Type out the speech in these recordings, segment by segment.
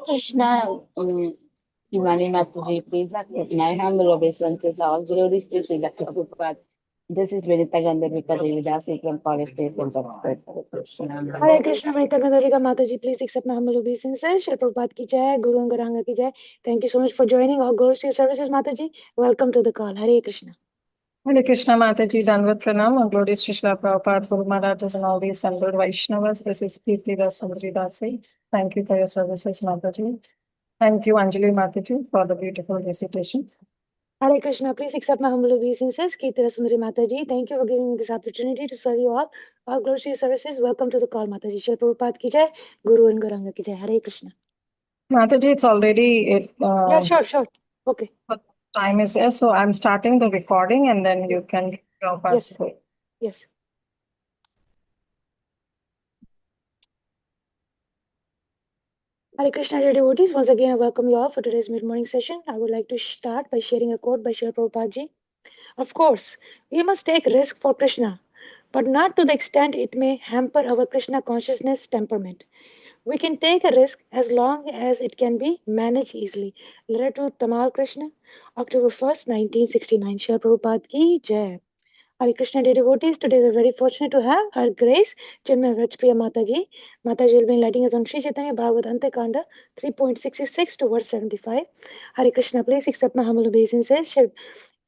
Krishna, Cinmayi Mataji, please accept my humble obeisances. All glories to Srila Prabhupada. This is Vinita Gandharvika Devi Dasi from College State and Krishna. Hare Krishna, Vanita Gandharika Mataji, please accept my humble obeisances. Shri Prabhupada ki jai, Guru and Garanga ki jai. Thank you so much for joining. All glories to your services, Mataji. Welcome to the call. Hare Krishna. Hare Krishna Mataji, Danvat Pranam, and glories to Srila Prabhupada, Guru Maharajas, and all the assembled Vaishnavas. This is Kirti Dasi. Thank you for your services, Mataji. Thank you, Anjali Mataji, for the beautiful recitation. Hare Krishna, please accept my humble obeisances. Kirtira Sundari Mataji, thank you for giving me this opportunity to serve you all. All glories to your services. Welcome to the call, Mataji. Shri Prabhupada ki jai, Guru and Garanga ki jai. Hare Krishna. Mataji, it's already Yeah, sure. Okay. time is there, so I'm starting the recording, and then you can participate. Yes. Hare Krishna, dear devotees. Once again, I welcome you all for today's mid-morning session. I would like to start by sharing a quote by Srila Prabhupada ji. Of course, we must take risk for Krishna, but not to the extent it may hamper our Krishna consciousness temperament. We can take a risk as long as it can be managed easily. Letter to Tamal Krishna, October 1st, 1969. Srila Prabhupada ki jai. Hare Krishna, dear devotees. Today we're very fortunate to have Her Grace Cinmayi Vrajpriya Mataji. Mataji will be enlightening us on Sri Caitanya Bhagavata-Antya Khanda 3.66 to verse 75. Hare Krishna, please accept my humble obeisances.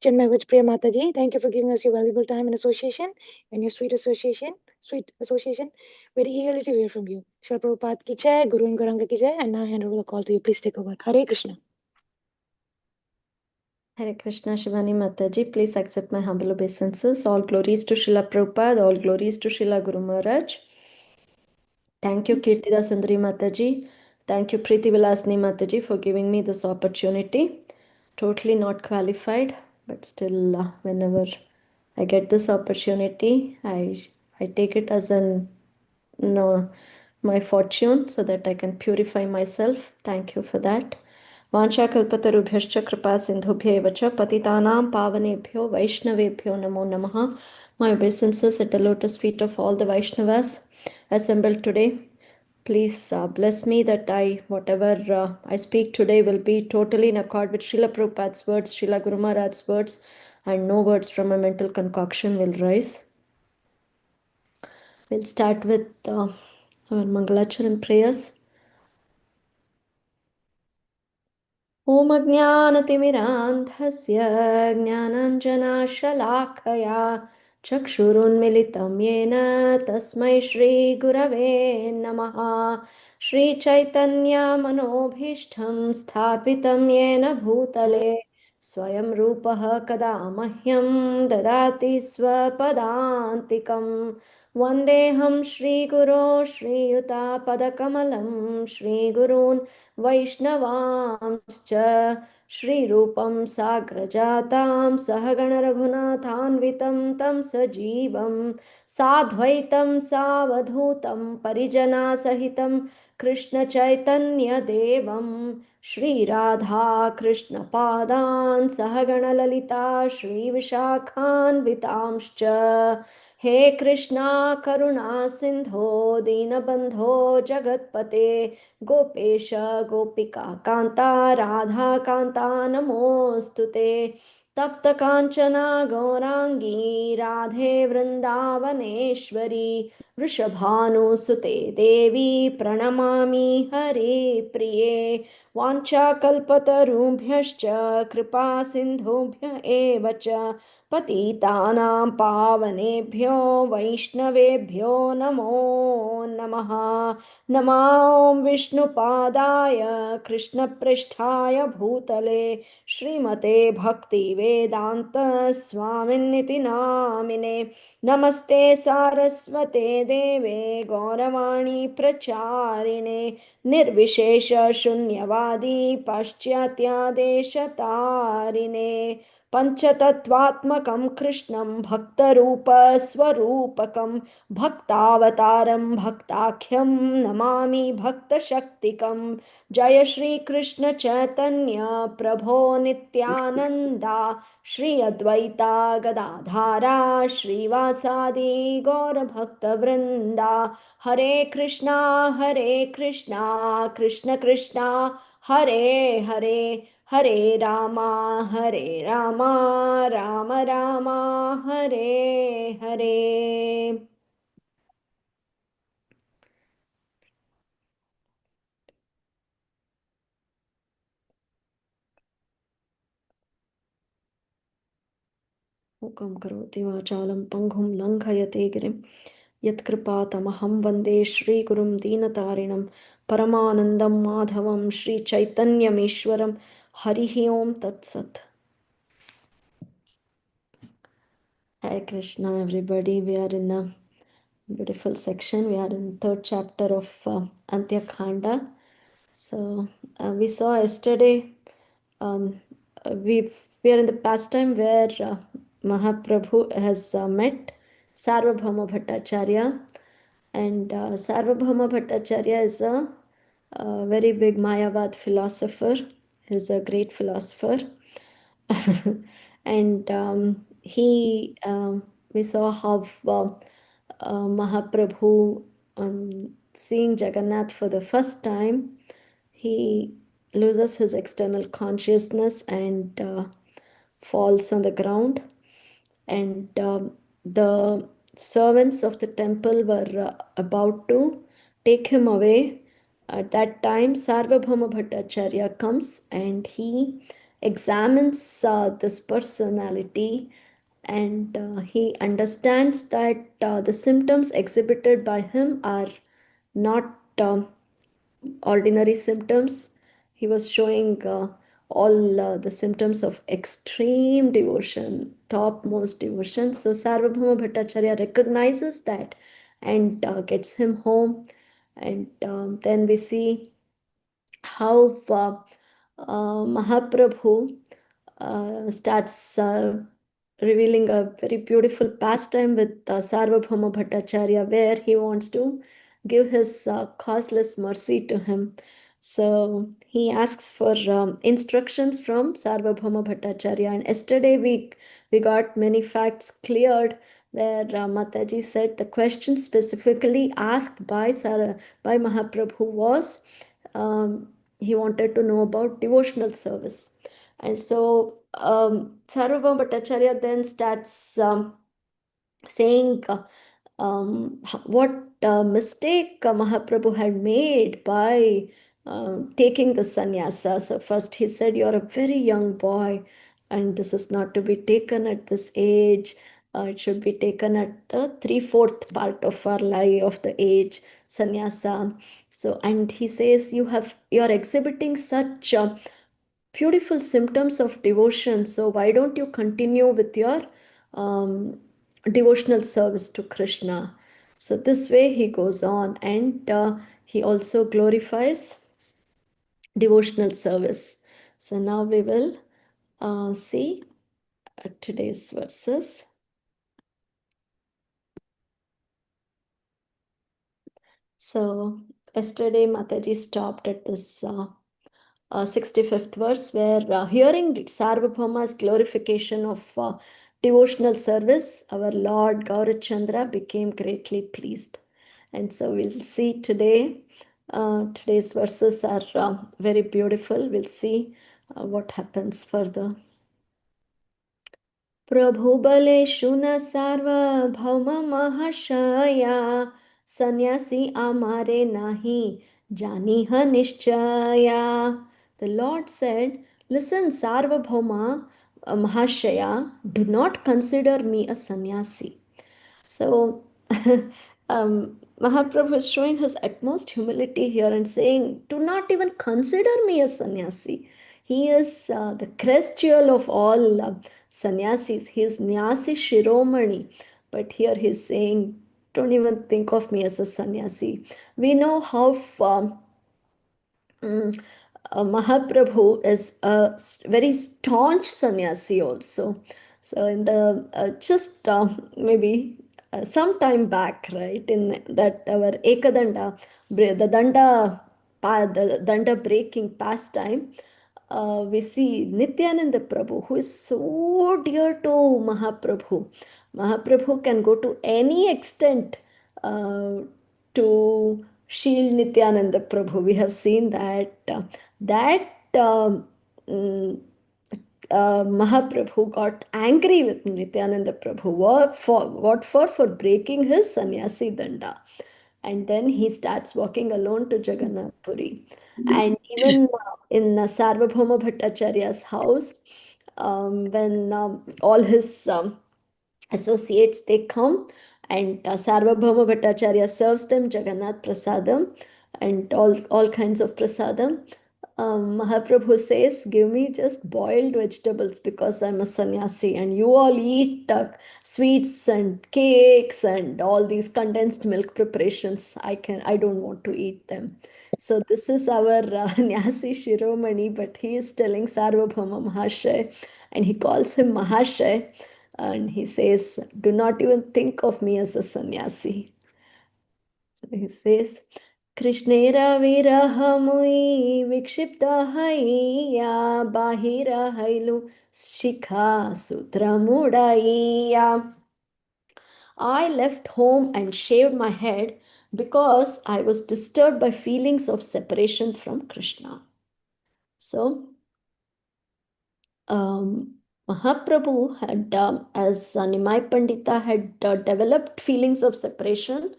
Cinmayi Vrajpriya Mataji, thank you for giving us your valuable time and association and your sweet association. Very eagerly to hear from you. Shri Prabhupada ki jai, Guru and Garanga ki jai, and now I hand over the call to you. Please take over. Hare Krishna. Hare Krishna, Shivani Mataji, please accept my humble obeisances. All glories to Srila Prabhupada, all glories to Srila Guru Maharaj. Thank you, Kirtida Sundari Mataji. Thank you, Preeti Vilasni Mataji, for giving me this opportunity. Totally not qualified, but still, whenever I get this opportunity, I take it as my fortune so that I can purify myself. Thank you for that. Vanchakalpatarubhyascha kripa sindhubhya eva cha patitanam pavanebhyo vaishnavebhyo namo namaha. My obeisances at the lotus feet of all the Vaishnavas assembled today. Please bless me that whatever I speak today will be totally in accord with Srila Prabhupada's words, Srila Guru Maharaj's words, and no words from a mental concoction will rise. We'll start with our Mangalacharan prayers. Om Ajnanatimirandhasya Jnananjanashalakhaya Chakshurunmilitam Yena Tasmai Shri Gurave Namaha. Shri Caitanya Manobhishtham Sthapitam Yena Bhutale Swayam Rupaha Kada Mahyam Dadati Swapadantikam. Vandeham Shri Guru Shri Yuta Padakamalam Shri Gurun Vaishnavaamscha Shri Rupam Sagrajatam Sahagana Raghunathanvitam Tam Sajivam Sadhvaitam Savadhutam Parijana Sahitam Krishna Chaitanya Devam Shri Radha Krishna Padan Sahagana Lalita Shri Vishakhan Vitamscha. He Krishna Karuna Sindho Dinabandho Jagatpate Gopesha Gopika Kanta Radha Kanta Namostute Tapta Kanchana Gaurangi Radhe Vrindavaneshwari Vrishabhanu Sute Devi Pranamami Hare Priye Vancha Kalpatarubhyascha Kripa Sindhubhya Evacha Patitanam Pavanebhyo Vaishnavebhyo Namo Namaha. Namam Vishnupadaya Krishnapristhaya Bhutale Srimate Bhakti Vedanta Swaminiti Namine Namaste Saraswate Deve Gauravani Pracharine Nirvishesha Shunyavadi Paschatya Deshatarine पञ्चतत्त्वात्मकं कृष्णं भक्तरूपस्वरूपकं भक्तावतारं भक्ताख्यं नमामि भक्तशक्तिकं जय श्रीकृष्ण चैतन्य प्रभो नित्यानन्दा श्री अद्वैता गदाधारा श्रीवासादि गौरभक्तवृन्दा हरे कृष्णा कृष्ण कृष्णा हरे हरे हरे रामा राम राम हरे हरे मूकं करोति वाचालं पङ्गुं लङ्घयते गिरिं यत्कृपातमहं वन्दे श्रीगुरुं दीनतारिणं परमानन्दं माधवं श्रीचैतन्यमीश्वरं हरिः ओं तत्सत् Hare Krishna everybody, we are in a beautiful section. We are in third chapter of Antya Khanda. So we saw yesterday, we are in the pastime where Mahaprabhu has met Sarvabhauma Bhattacharya, and Sarvabhauma Bhattacharya is a very big Mayavad philosopher. He's a great philosopher. And we saw how Mahaprabhu, seeing Jagannath for the first time, he loses his external consciousness and falls on the ground. And the servants of the temple were about to take him away. At that time, Sarvabhauma Bhattacharya comes and he examines this personality, and he understands that the symptoms exhibited by him are not ordinary symptoms. He was showing all the symptoms of extreme devotion, topmost devotion. So Sarvabhauma Bhattacharya recognizes that and gets him home. And then we see how Mahaprabhu starts revealing a very beautiful pastime with Sarvabhauma Bhattacharya, where he wants to give his causeless mercy to him. So he asks for instructions from Sarvabhauma Bhattacharya. And yesterday we got many facts cleared, where Mataji said the question specifically asked by by Mahaprabhu was, he wanted to know about devotional service. And so Sarvabhauma Bhattacharya then starts saying what mistake Mahaprabhu had made by taking the sannyasa. So first he said, you're a very young boy and this is not to be taken at this age. It should be taken at the 3/4 part of our life of the age, sannyasa. So, and he says, you're exhibiting such beautiful symptoms of devotion. So why don't you continue with your devotional service to Krishna? So this way he goes on, and he also glorifies devotional service. So now we will see today's verses. So yesterday Mataji stopped at this 65th verse, where hearing Sarvabhauma's glorification of devotional service, our Lord Gaurachandra became greatly pleased. And so we'll see today, today's verses are very beautiful. We'll see what happens further. प्रभु बलेषु न सार्वभौम महाशया सन्यासी आमारे नाही जानी ह निश्चया. The Lord said, listen, Sarvabhauma Mahashaya, do not consider me a sannyasi. So Mahaprabhu is showing his utmost humility here and saying, do not even consider me a sannyasi. He is the crest jewel of all sannyasis. He is Nyasi Shiromani. But here he is saying, don't even think of me as a sannyasi. We know how Mahaprabhu is a very staunch sannyasi also. So in the just maybe some time back, right, in that our Ekadanda, the danda breaking pastime, we see Nityananda Prabhu, who is so dear to Mahaprabhu. Mahaprabhu can go to any extent uh, to shield Nityananda Prabhu. We have seen that mm, Mahaprabhu got angry with Nityananda Prabhu. What for? What for? For breaking his sannyasi danda. And then he starts walking alone to Jagannath Puri. And even in Sarvabhauma Bhattacharya's house, when all his associates they come, and Sarvabhauma Bhattacharya serves them Jagannath Prasadam and all kinds of prasadam. Mahaprabhu says, give me just boiled vegetables because I'm a sannyasi, and you all eat sweets and cakes and all these condensed milk preparations. I don't want to eat them. So this is our Nyasi Shiromani, but he is telling Sarvabhauma Mahashay, and he calls him Mahashay, and he says, do not even think of me as a sannyasi. So he says, Krishnera virahamui vikshipta haiya bahira hailu shikha sutramudaiya. I left home and shaved my head because I was disturbed by feelings of separation from Krishna. So Mahaprabhu had, as Nimai Pandita had developed feelings of separation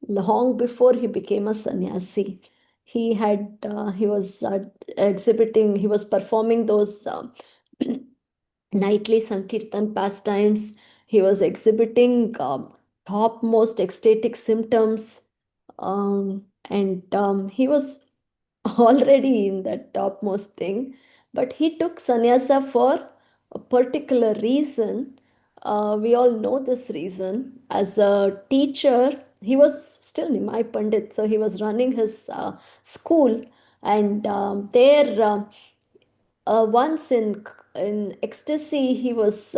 long before he became a sannyasi. He was exhibiting, he was performing those nightly Sankirtan pastimes. He was exhibiting topmost ecstatic symptoms, and he was already in that topmost thing. But he took sannyasa for a particular reason. We all know this reason. As a teacher, he was still Nimai Pandit, so he was running his school, and there. Once in ecstasy, he was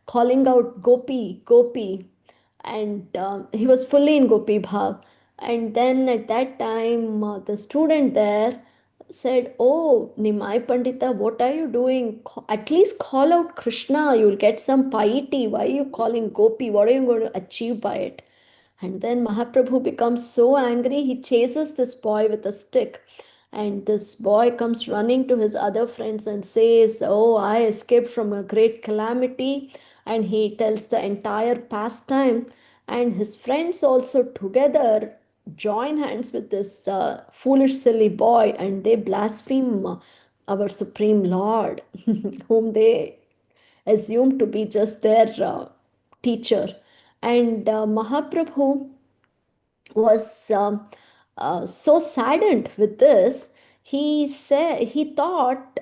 calling out Gopi, Gopi, and he was fully in Gopi Bhav. And then at that time, the student there said, "Oh, Nimai Pandita, what are you doing? At least call out Krishna. You'll get some piety. Why are you calling Gopi? What are you going to achieve by it?" And then Mahaprabhu becomes so angry, he chases this boy with a stick. And this boy comes running to his other friends and says, "Oh, I escaped from a great calamity." And he tells the entire pastime. And his friends also together join hands with this foolish, silly boy, and they blaspheme our Supreme Lord, whom they assumed to be just their teacher. And Mahaprabhu was so saddened with this. He thought,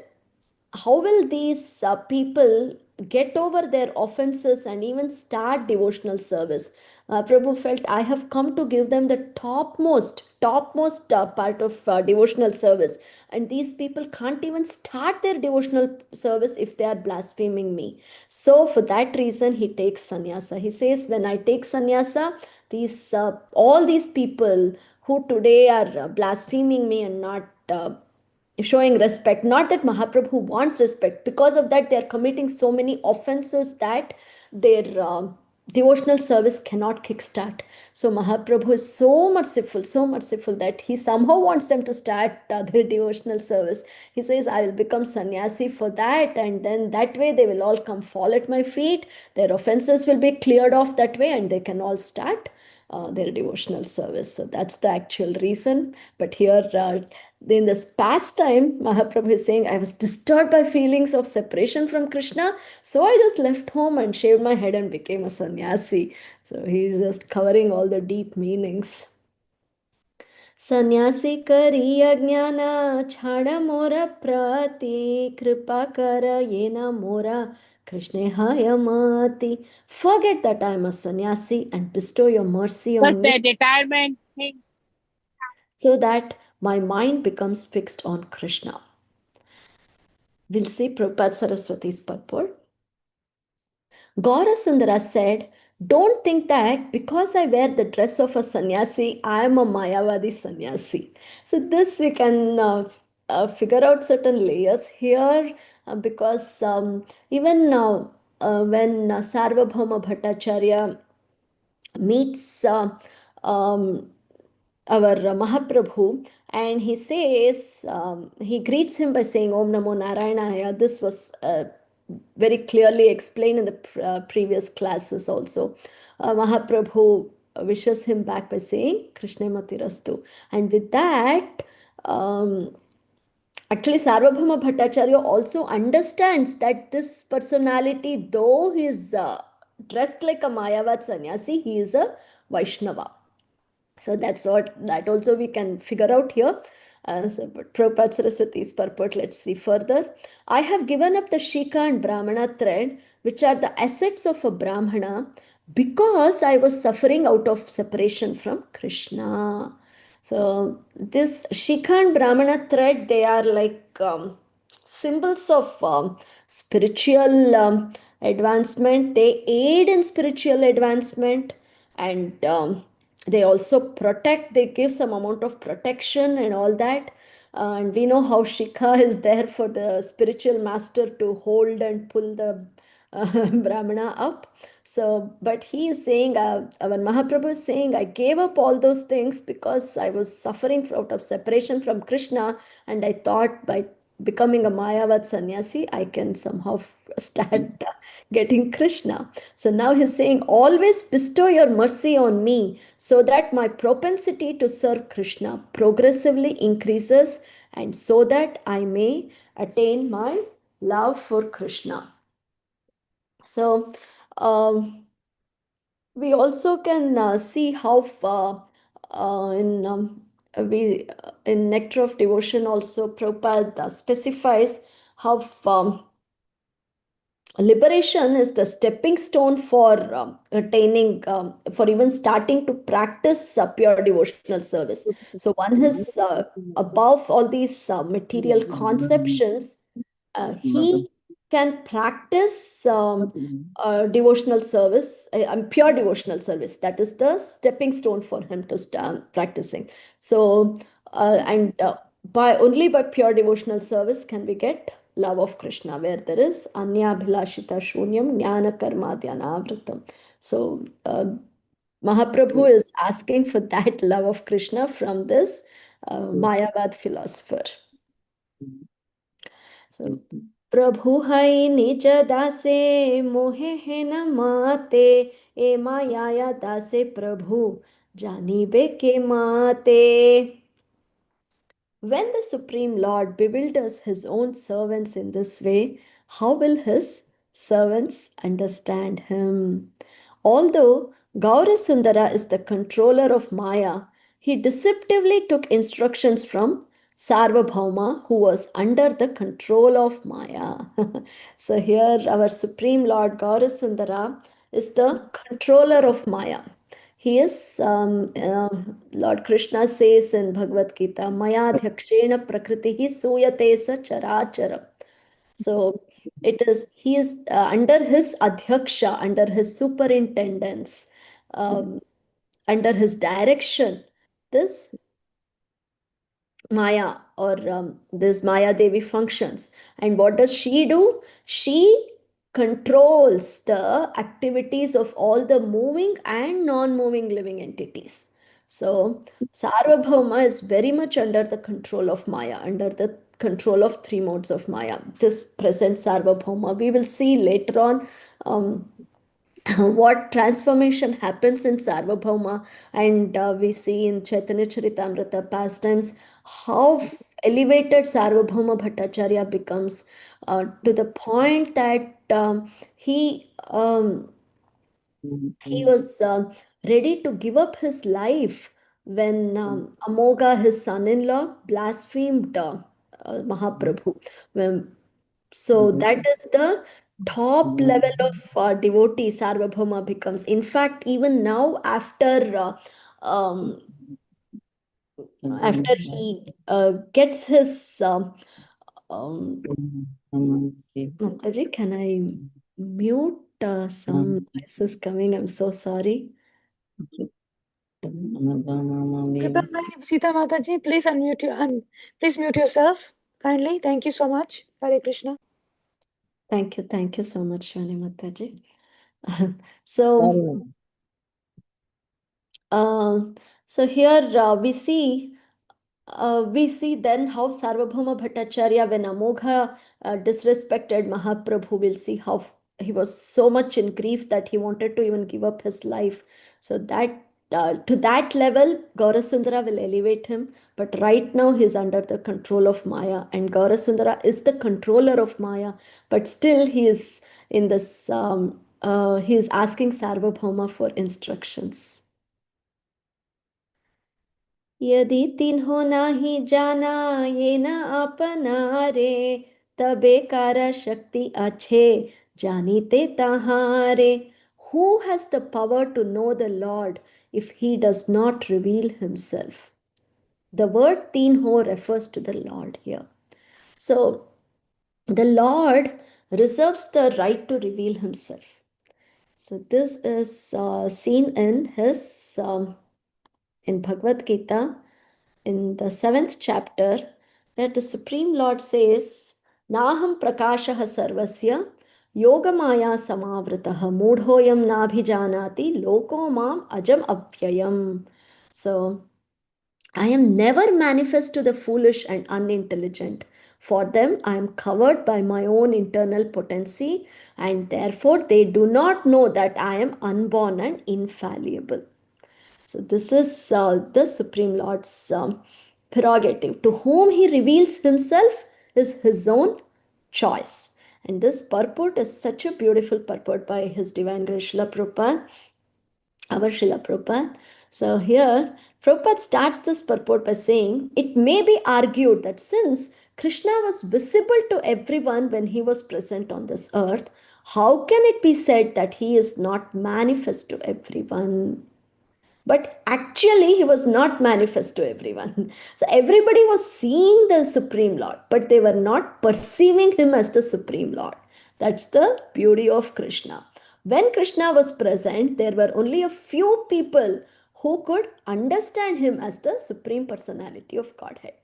how will these people get over their offenses and even start devotional service? Prabhu felt, I have come to give them the topmost part of devotional service, and these people can't even start their devotional service if they are blaspheming me. So for that reason, he takes sannyasa. He says, when I take sannyasa, these all these people who today are blaspheming me and not showing respect, not that Mahaprabhu wants respect, because of that they are committing so many offenses that their devotional service cannot kickstart. So Mahaprabhu is so merciful that he somehow wants them to start their devotional service. He says, I will become sannyasi for that, and then that way they will all come fall at my feet, their offenses will be cleared off that way, and they can all start their devotional service. So that's the actual reason. But here, in this pastime, Mahaprabhu is saying, I was disturbed by feelings of separation from Krishna, so I just left home and shaved my head and became a sannyasi. So he's just covering all the deep meanings. सन्यासी करी अज्ञान छाड़ मोरा प्रति कृपा कर ये न मोरा Krishna Hayamati. Forget that I am a sannyasi and bestow your mercy But on me the retirement thing, so that my mind becomes fixed on Krishna. We'll see Prabhupada Saraswati's purport. Gaura Sundara said, "Don't think that because I wear the dress of a sannyasi, I am a Mayavadi sannyasi." So this we can figure out certain layers here because even when Sarvabhauma Bhattacharya meets our Mahaprabhu, and he says, he greets him by saying Om Namo Narayanaya. This was very clearly explained in the previous classes also. Mahaprabhu wishes him back by saying Krishna Matirastu. And with that, actually Sarvabhauma Bhattacharya also understands that this personality, though he is dressed like a Mayavad sannyasi, he is a Vaishnava. So that's what, that also we can figure out here. But Prabhupada Saraswati's purport, let's see further. I have given up the Shika and Brahmana thread, which are the assets of a Brahmana, because I was suffering out of separation from Krishna. So this Shika and Brahmana thread, they are like symbols of spiritual advancement. They aid in spiritual advancement, and they also protect, they give some amount of protection and all that. And we know how Shikha is there for the spiritual master to hold and pull the Brahmana up. So, but he is saying, our Mahaprabhu is saying, I gave up all those things because I was suffering out of separation from Krishna, and I thought by becoming a Mayavad sannyasi, I can somehow start getting Krishna. So now he's saying, always bestow your mercy on me so that my propensity to serve Krishna progressively increases, and so that I may attain my love for Krishna. So we also can see how in Nectar of Devotion also Prabhupada specifies how liberation is the stepping stone for attaining, for even starting to practice pure devotional service. So one is above all these material conceptions, he can practice devotional service, pure devotional service. That is the stepping stone for him to start practicing. So, and by only by pure devotional service can we get love of Krishna, where there is anyabhilashita shunyam jnana karmadhyanavritam. So, Mahaprabhu is asking for that love of Krishna from this Mayavad philosopher. So, प्रभु है निज दासे मोहे है न माते, ए माया दासे प्रभु जानिबे के माते. When the Supreme Lord bewilders his own servants in this way, how will his servants understand him? Although Gaura Sundara is the controller of Maya, he deceptively took instructions from Sarvabhauma, who was under the control of Maya. So here our Supreme Lord Gaura Sundara is the controller of Maya. He is, Lord Krishna says in Bhagavad Gita, Maya Dhyakshena Prakritihi Suyate Sa Characharam. So it is, he is under his adhyaksha, under his superintendence, under his direction. This Maya or this Maya Devi functions. And what does she do? She controls the activities of all the moving and non-moving living entities. So Sarvabhauma is very much under the control of Maya, under the control of three modes of Maya. This present Sarvabhauma, we will see later on what transformation happens in Sarvabhauma, and we see in Chaitanya Charitamrita pastimes how elevated Sarvabhauma Bhattacharya becomes to the point that he was ready to give up his life when Amoga, his son-in-law, blasphemed Mahaprabhu. So that is the top level of devotee Sarvabhauma becomes. In fact, even now, after he gets his Mataji, can I mute some voices coming? I'm so sorry. Sita Mataji, please unmute you please mute yourself kindly. Thank you so much. Hare Krishna. Thank you so much, Shani Mataji. So, here we see then how Sarvabhauma Bhattacharya, when Amogha disrespected Mahaprabhu, we'll see how he was so much in grief that he wanted to even give up his life. So that to that level, Gaurasundara will elevate him. But right now, he's under the control of Maya, and Gaurasundara is the controller of Maya. But still, he is in this. He is asking Sarvabhauma for instructions. यदि तिन्हो नाही जाना ये न अपना रे तबे कारा शक्ति अच्छे जानीते तहारे. Who has the power to know the Lord if he does not reveal himself? The word tinho refers to the Lord here. So the Lord reserves the right to reveal himself. So this is seen in his in Bhagavad Gita, in the 7th chapter, where the Supreme Lord says, Naham prakashah sarvasya yogamaya samavritah mudhoyam nabhijanati loko mam ajam avyayam. So, I am never manifest to the foolish and unintelligent. For them, I am covered by my own internal potency, and therefore they do not know that I am unborn and infallible. So this is the Supreme Lord's prerogative. To whom he reveals himself is his own choice. And this purport is such a beautiful purport by His Divine Grace Srila Prabhupada, our Srila Prabhupada. So here, Prabhupada starts this purport by saying, it may be argued that since Krishna was visible to everyone when he was present on this earth, how can it be said that he is not manifest to everyone? But actually, he was not manifest to everyone. So everybody was seeing the Supreme Lord, but they were not perceiving him as the Supreme Lord. That's the beauty of Krishna. When Krishna was present, there were only a few people who could understand him as the Supreme Personality of Godhead.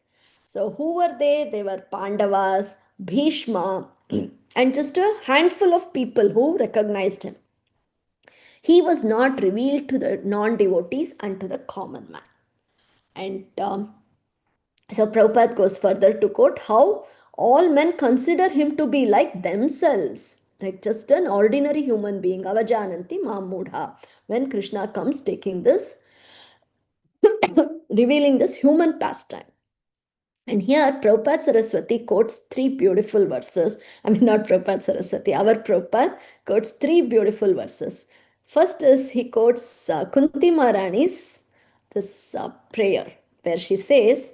So who were they? They were Pandavas, Bhishma, and just a handful of people who recognized him. He was not revealed to the non-devotees and to the common man. And so Prabhupada goes further to quote how all men consider him to be like themselves, like just an ordinary human being, avajananti mamudha, when Krishna comes taking this, revealing this human pastime. And here Prabhupada Saraswati quotes three beautiful verses. I mean, not Prabhupada Saraswati, our Prabhupada quotes three beautiful verses. First is he quotes Kunti Maharani's this prayer where she says,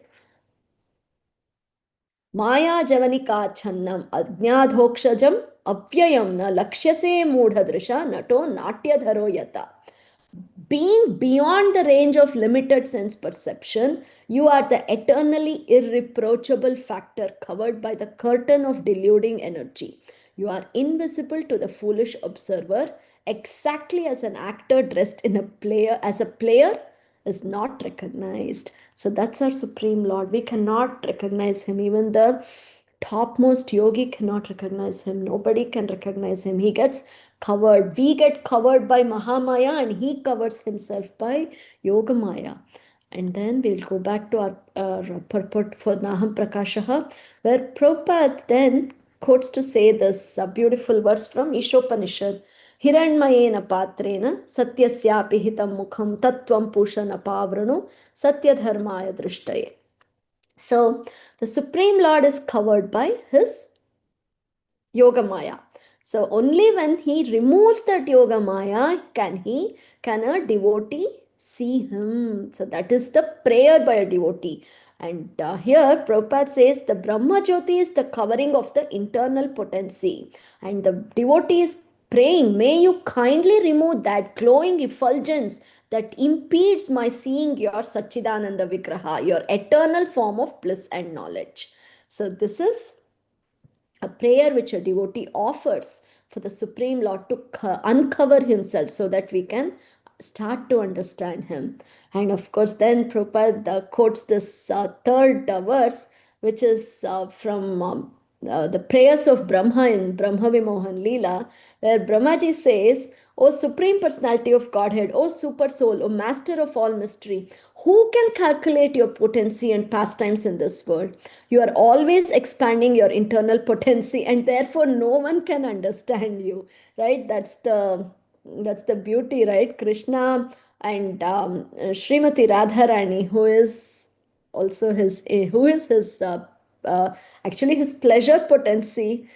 Maya Javanika Channam Ajnadhokshajam Avyayam na Lakshase Mudhadrisha Nato Natyadharo Yata. Being beyond the range of limited sense perception, you are the eternally irreproachable factor covered by the curtain of deluding energy. You are invisible to the foolish observer, exactly as an actor dressed in a player as a player is not recognized. So that's our Supreme Lord. We cannot recognize him. Even the topmost yogi cannot recognize him. Nobody can recognize him. He gets covered. We get covered by Mahamaya and he covers himself by Yogamaya. And then we'll go back to our purport for Naham Prakashaha, where Prabhupada then quotes to say this beautiful verse from Ishopanishad. Hiranmayena patrena satyasyapi hitam mukham tattvam pushana pavranu satyadharmaya drishtaye. So the Supreme Lord is covered by his Yoga Maya. So only when he removes that Yoga Maya can a devotee see him. So that is the prayer by a devotee. And here Prabhupada says the Brahma Jyoti is the covering of the internal potency. And the devotee is praying, may you kindly remove that glowing effulgence that impedes my seeing your Satchidananda Vigraha, your eternal form of bliss and knowledge. So this is a prayer which a devotee offers for the Supreme Lord to uncover himself so that we can start to understand him. And of course, then Prabhupada quotes this third verse, which is from the prayers of Brahma in Brahma Vimohan Leela, where Brahmaji says, O Supreme Personality of Godhead, O Super Soul, O Master of all mystery, who can calculate your potency and pastimes in this world? You are always expanding your internal potency, and therefore no one can understand you. Right? That's the beauty, right? Krishna and Srimati Radharani, who is also his actually his pleasure potency.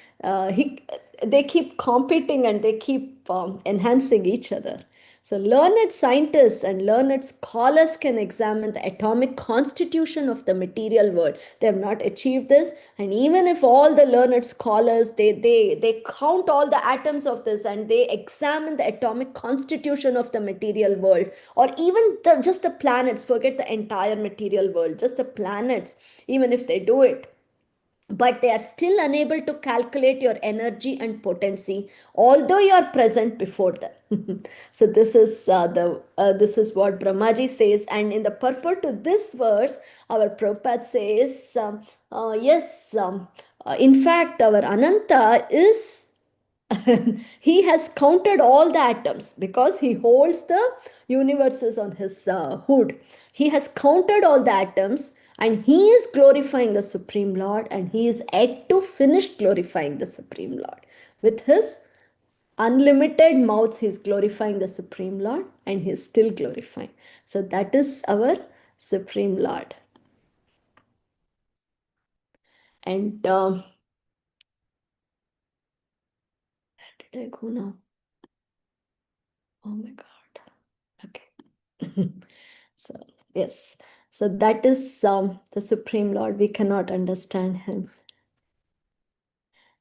He They keep competing and they keep enhancing each other. So learned scientists and learned scholars can examine the atomic constitution of the material world. They have not achieved this, and even if all the learned scholars they count all the atoms of this and they examine the atomic constitution of the material world, or even just the planets, forget the entire material world, just the planets, even if they do it, but they are still unable to calculate your energy and potency, although you are present before them. So this is what Brahmaji says, and in the purport to this verse, our Prabhupada says, yes, in fact, our Ananta is he has counted all the atoms because he holds the universes on his hood. He has counted all the atoms and he is glorifying the Supreme Lord, and he is yet to finish glorifying the Supreme Lord. With his unlimited mouths, he is glorifying the Supreme Lord, and he is still glorifying. So that is our Supreme Lord. And where did I go now? Oh my God. Okay. So, yes. So that is the Supreme Lord. We cannot understand him.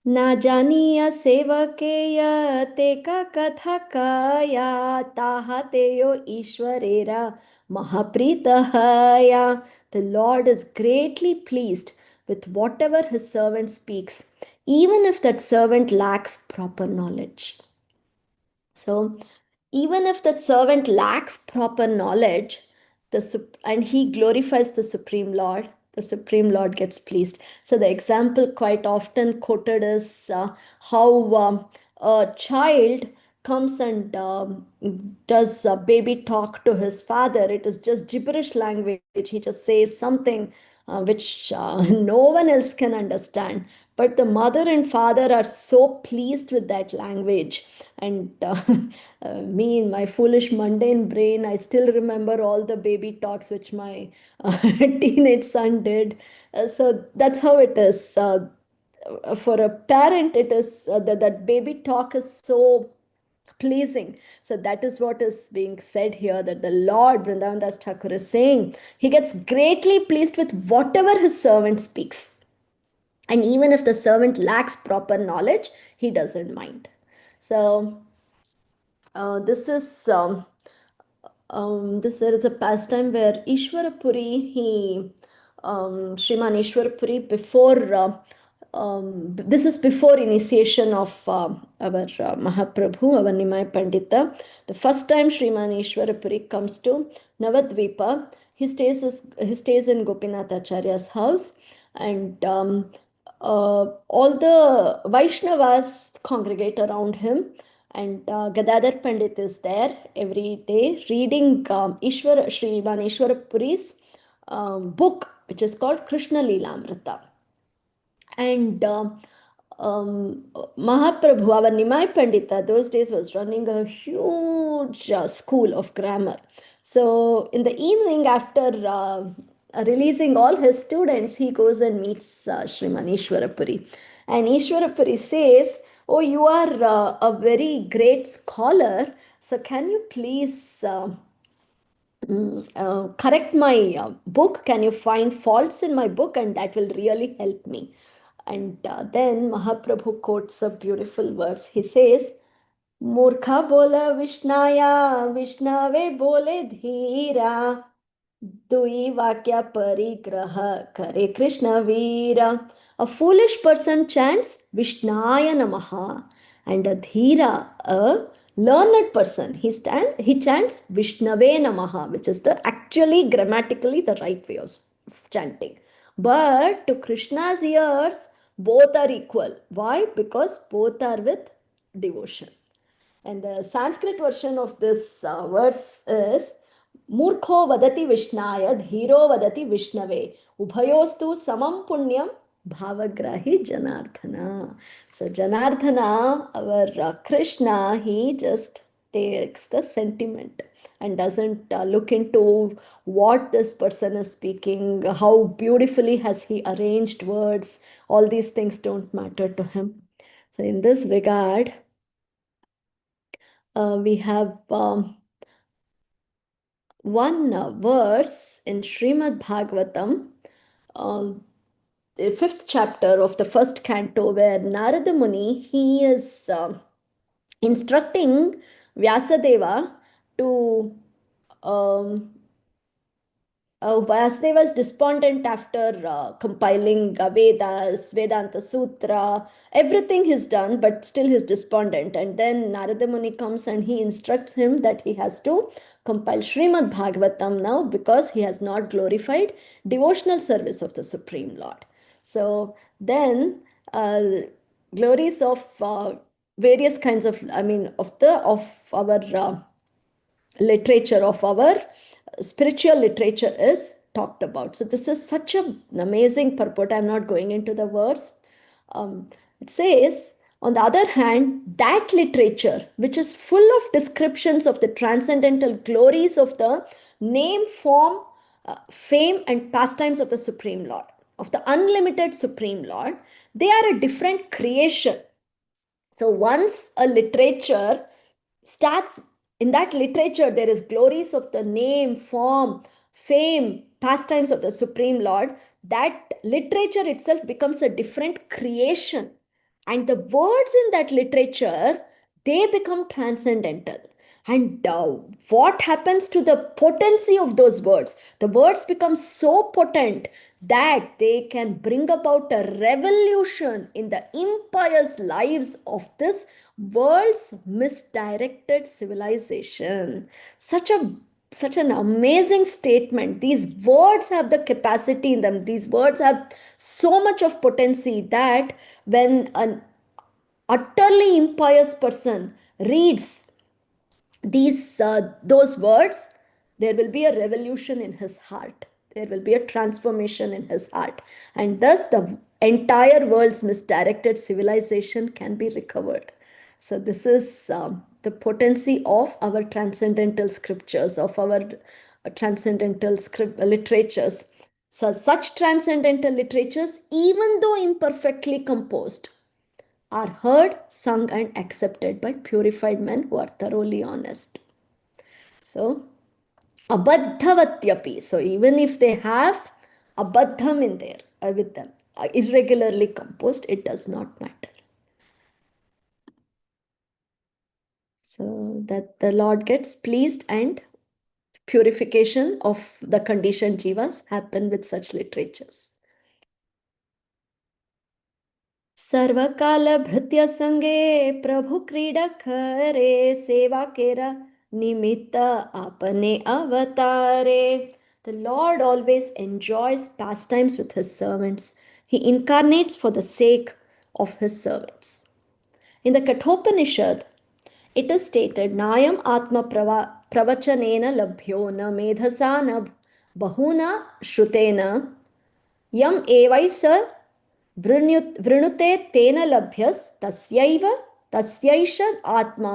Na janiya sevakeya teka kathakaya tahateyo ishwarera mahapritahaya. The Lord is greatly pleased with whatever his servant speaks, even if that servant lacks proper knowledge. So even if that servant lacks proper knowledge, and he glorifies the Supreme Lord, the Supreme Lord gets pleased. So the example quite often quoted is how a child comes and does baby talk to his father. It is just gibberish language. He just says something which no one else can understand. But the mother and father are so pleased with that language. And me, in my foolish mundane brain, I still remember all the baby talks which my teenage son did. So that's how it is. For a parent, it is that baby talk is so pleasing. So that is what is being said here, that the Lord, Vrindavan Das Thakur, is saying he gets greatly pleased with whatever his servant speaks. And even if the servant lacks proper knowledge, he doesn't mind. So this is there is a pastime where Ishwarapuri, Shriman Ishwarapuri, before this is before initiation of our Mahaprabhu, our Nimai Pandita. The first time Shriman Ishwarapuri comes to Navadvipa, he stays in Gopinath Acharya's house, and all the Vaishnavas congregate around him, and Gadadhar Pandit is there every day reading Shriman Ishwarapuri's book, which is called Krishna Leelamrita. And Mahaprabhu, our Nimai Pandita, those days was running a huge school of grammar. So in the evening, after releasing all his students, he goes and meets Shriman Ishwarapuri. And Ishwarapuri says, "Oh, you are a very great scholar. So can you please correct my book? Can you find faults in my book? And that will really help me." And then Mahaprabhu quotes a beautiful verse. He says, "Murkha bola Vishnaya, Vishnave bole dhira, Dui Vakya Parigraha Kare Krishna Veera. A foolish person chants Vishnaya Namaha, and a Dhira, a learned person, he chants Vishnave Namaha, which is the actually grammatically the right way of chanting. But to Krishna's ears, both are equal. Why? Because both are with devotion. And the Sanskrit version of this verse is Murkho vadati Vishnaya, Dhiro vadati Vishnave, Ubhayostu samam punyam bhavagrahi Janardhana. So Janardhana, our Krishna, he just takes the sentiment and doesn't look into what this person is speaking, how beautifully has he arranged words. All these things don't matter to him. So in this regard, we have one verse in Srimad Bhagavatam, the 5th chapter of the 1st canto, where Narada Muni, he is instructing Vyasadeva to Vasudeva is despondent after compiling Vedas, Vedanta Sutra, everything he's done, but still he's despondent. And then Narada Muni comes and he instructs him that he has to compile Srimad Bhagavatam now because he has not glorified devotional service of the Supreme Lord. So then glories of various kinds of, of our literature, of our spiritual literature is talked about. So this is such an amazing purport. I'm not going into the verse. It says, on the other hand, that literature, which is full of descriptions of the transcendental glories of the name, form, fame, and pastimes of the Supreme Lord, of the unlimited Supreme Lord, they are a different creation. So once a literature starts, in that literature there is glories of the name, form, fame, pastimes of the Supreme Lord, that literature itself becomes a different creation, and the words in that literature, they become transcendental. And what happens to the potency of those words? The words become so potent that they can bring about a revolution in the impious lives of this world's misdirected civilization. Such an amazing statement. These words have the capacity in them. These words have so much of potency that when an utterly impious person reads those words, there will be a revolution in his heart. There will be a transformation in his heart, and thus the entire world's misdirected civilization can be recovered. So this is the potency of our transcendental scriptures, of our transcendental literatures. So such transcendental literatures, even though imperfectly composed, are heard, sung, and accepted by purified men who are thoroughly honest. So, abadhavatyapi. So, even if they have abadham in there with them, irregularly composed, it does not matter. So, that the Lord gets pleased and purification of the conditioned jivas happen with such literatures. सर्वकाल भृत्य संगे प्रभु क्रीड़ा करे सेवा केरा निमित्त आपने अवतारे. The Lord always enjoys pastimes with his servants. He incarnates for the sake of his servants. In the Kathopanishad, it is stated, Nayam Atma Pravachanena Labhyo na Medhasa na Bahuna Shrutena Yam Evaisa वृणुते तेन लभ्यस तस्यैव तस्यैष आत्मा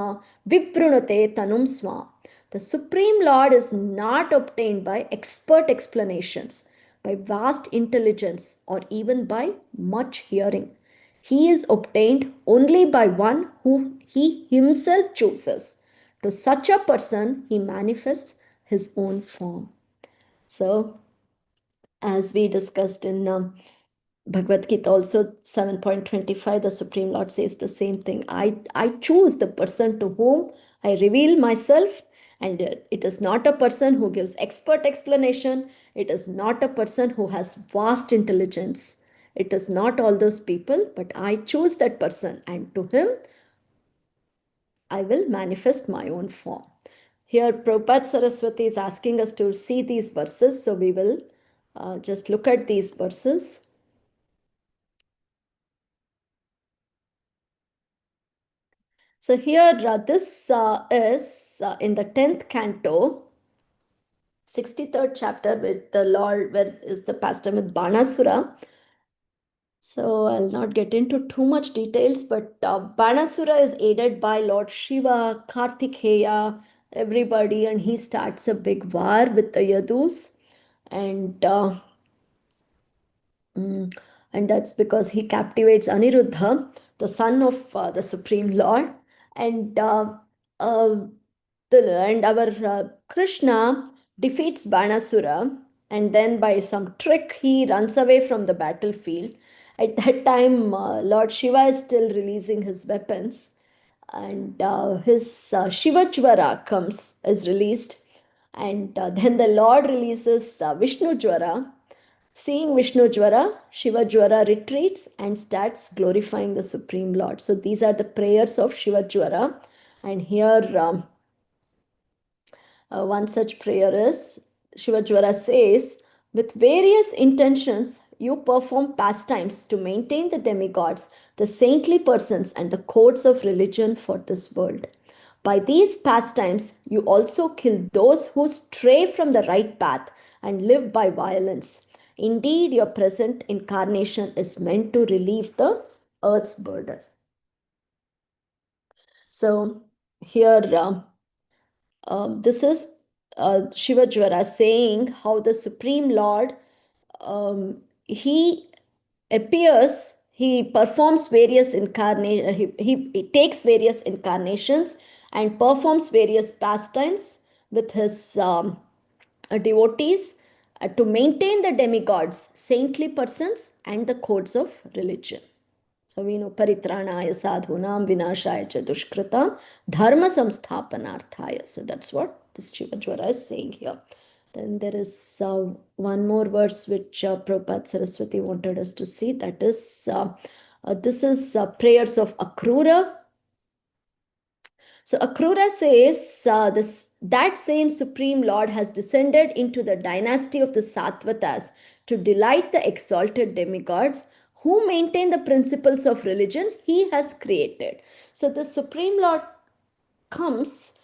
विवृणुते तनुम स्वा. The Supreme Lord is not obtained by expert explanations, by vast intelligence, or even by much hearing. He is obtained only by one who he himself chooses. To such a person, he manifests his own form. So, as we discussed in Bhagavad Gita also 7.25, the Supreme Lord says the same thing. I choose the person to whom I reveal myself, And it is not a person who gives expert explanation. It is not a person who has vast intelligence. It is not all those people, but I choose that person, and to him I will manifest my own form. Here, Prabhupada Saraswati is asking us to see these verses, so we will just look at these verses. So here, this is in the 10th canto, 63rd chapter, with the Lord, where is the pastime with Banasura. So I'll not get into too much details, but Banasura is aided by Lord Shiva, Kartikeya, everybody, and he starts a big war with the Yadus. And and that's because he captivates Aniruddha, the son of the Supreme Lord. And uh, and our Krishna defeats Banasura, and then by some trick he runs away from the battlefield. At that time, Lord Shiva is still releasing his weapons, and his Shivajwara is released, and then the Lord releases Vishnu Jwara. Seeing Vishnu Jwara, Shiva Jwara retreats and starts glorifying the Supreme Lord. So these are the prayers of Shiva Jwara, and here one such prayer is, Shivajwara says, with various intentions, you perform pastimes to maintain the demigods, the saintly persons, and the codes of religion for this world. By these pastimes, you also kill those who stray from the right path and live by violence. Indeed, your present incarnation is meant to relieve the earth's burden. So, here, this is Shivajwara saying how the Supreme Lord, he appears, he performs various incarnations, he takes various incarnations and performs various pastimes with his devotees to maintain the demigods, saintly persons, and the codes of religion. So we know Paritranaya Sadhunam Vinashaya cha Dushkrita Dharma Samsthapanarthaya. So that's what this Shivajwara is saying here. Then there is one more verse which Prabhupada Saraswati wanted us to see. That is, this is prayers of Akrura. So Akrura says that same Supreme Lord has descended into the dynasty of the Sattvatas to delight the exalted demigods who maintain the principles of religion he has created. So the Supreme Lord comes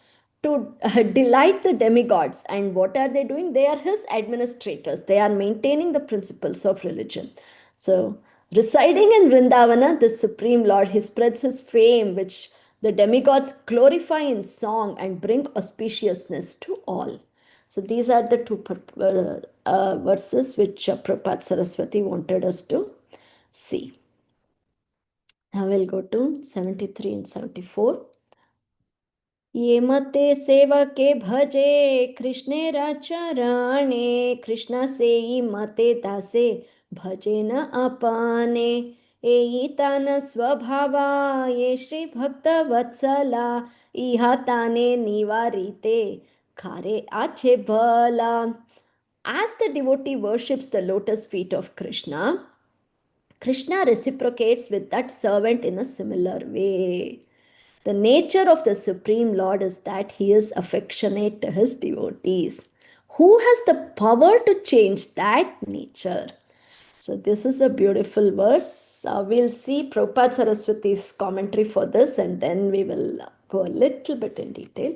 to delight the demigods. And what are they doing? They are his administrators. They are maintaining the principles of religion. So, residing in Vrindavana, the Supreme Lord, he spreads his fame, which the demigods glorify in song and bring auspiciousness to all. So, these are the two verses which Prabhupada Saraswati wanted us to see. Now we'll go to 73 and 74. ये मते सेवके भजे कृष्णे राचराणे कृष्ण से ही मते दासे भजे न अपाने एयी तान स्वभावा ये श्री भक्त वत्सला इहा ताने निवारिते खारे आचे भला. As the devotee worships the lotus feet of Krishna, Krishna reciprocates with that servant in a similar way. The nature of the Supreme Lord is that he is affectionate to his devotees. Who has the power to change that nature? So, this is a beautiful verse. We'll see Prabhupada Saraswati's commentary for this, and then we will go a little bit in detail.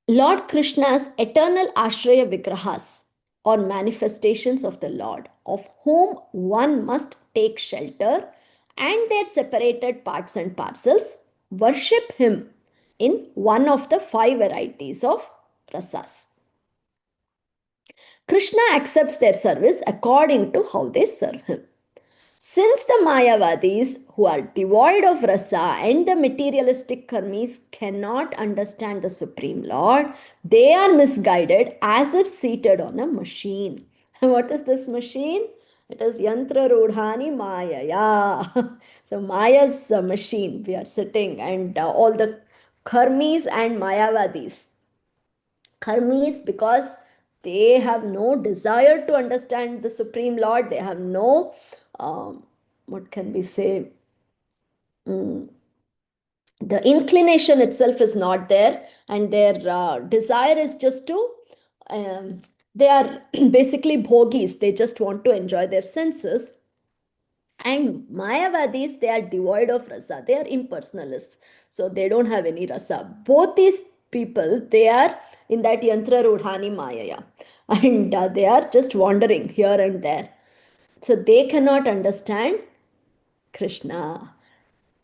Lord Krishna's eternal Ashraya Vigrahas, or manifestations of the Lord, of whom one must take shelter, and their separated parts and parcels, worship him in one of the 5 varieties of rasas. Krishna accepts their service according to how they serve him. Since the Mayavadis, who are devoid of rasa, and the materialistic karmis cannot understand the Supreme Lord, they are misguided as if seated on a machine. What is this machine? It is Yantra Rudhani Mayaya. So Maya's machine, we are sitting, and all the Karmis and Mayavadis. Karmis because they have no desire to understand the Supreme Lord. They have no, what can we say, the inclination itself is not there, and their desire is just to, they are basically bhogis. They just want to enjoy their senses. And Mayavadis, they are devoid of rasa. They are impersonalists. So they don't have any rasa. Both these people, they are in that yantra rudhani mayaya. And they are just wandering here and there. So they cannot understand Krishna.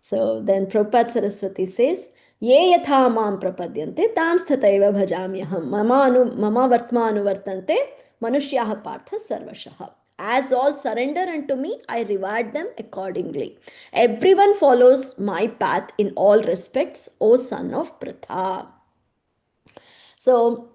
So then Prabhupada Saraswati says, Ye yatha mam prapadyante tam sthataiva bhajamyaham mama vartma anuvartante manushyaha partha sarvashaha. As all surrender unto me, I reward them accordingly. Everyone follows my path in all respects, O son of Pratha. So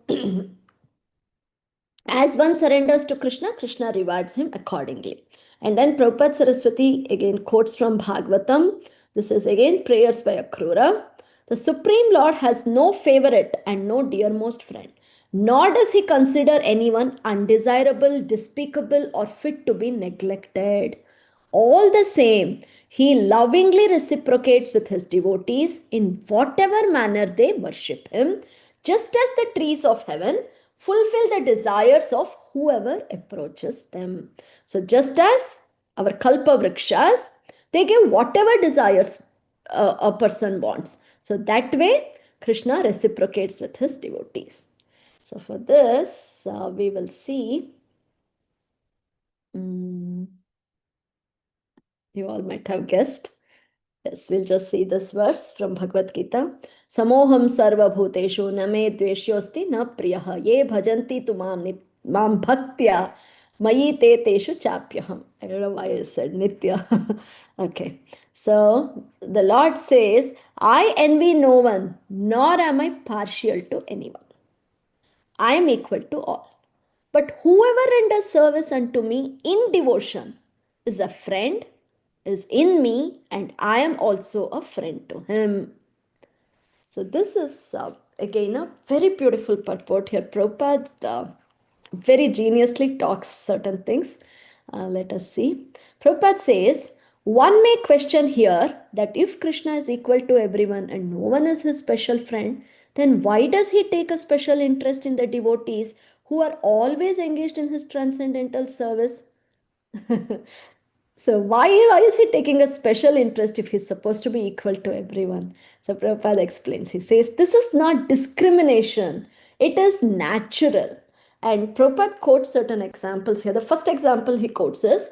as one surrenders to Krishna, Krishna rewards him accordingly. And then Prabhupada Saraswati again quotes from Bhagavatam. This is again prayers by Akrura. The Supreme Lord has no favorite and no dearmost friend, nor does he consider anyone undesirable, despicable, or fit to be neglected. All the same, he lovingly reciprocates with his devotees in whatever manner they worship him, just as the trees of heaven fulfill the desires of whoever approaches them. So, just as our Kalpa Vrikshas, they give whatever desires a person wants. So, that way, Krishna reciprocates with his devotees. So, for this, we will see. You all might have guessed. Yes, we'll just see this verse from Bhagavad Gita. Samoham sarva bhuteshu na me dveshyosti na priyaha ye bhajanti tu mam bhaktya mayi te teshu chapyaham. I don't know why I said nitya. Okay. So the Lord says, I envy no one, nor am I partial to anyone. I am equal to all. But whoever renders service unto me in devotion is a friend, is in me, and I am also a friend to him. So this is again a very beautiful purport here. Prabhupada very geniusly talks certain things. Let us see. Prabhupada says, one may question here that if Krishna is equal to everyone and no one is his special friend, then why does he take a special interest in the devotees who are always engaged in his transcendental service? So why is he taking a special interest if he's supposed to be equal to everyone? So Prabhupada explains. He says, this is not discrimination. It is natural. And Prabhupada quotes certain examples here. The first example he quotes is,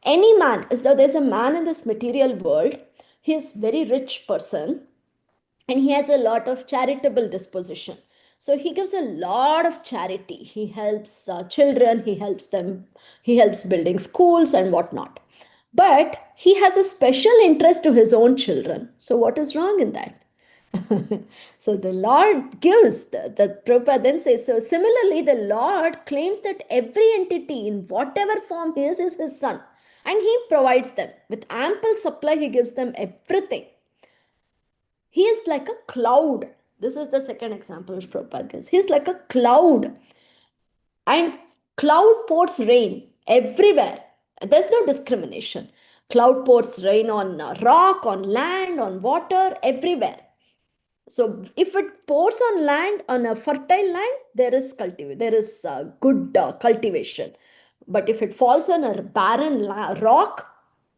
any man, as though there's a man in this material world, he is very rich person, and he has a lot of charitable disposition. So he gives a lot of charity. He helps children, he helps them, he helps building schools and whatnot. But he has a special interest to his own children. So what is wrong in that? So the Lord gives, the Prabhupada then says, so similarly, the Lord claims that every entity in whatever form he is his son. And he provides them with ample supply, he gives them everything. He is like a cloud. This is the second example which Prabhupada gives. He is like a cloud. And cloud pours rain everywhere. There's no discrimination. Cloud pours rain on rock, on land, on water, everywhere. So if it pours on land, on a fertile land, there is good cultivation. But if it falls on a barren rock,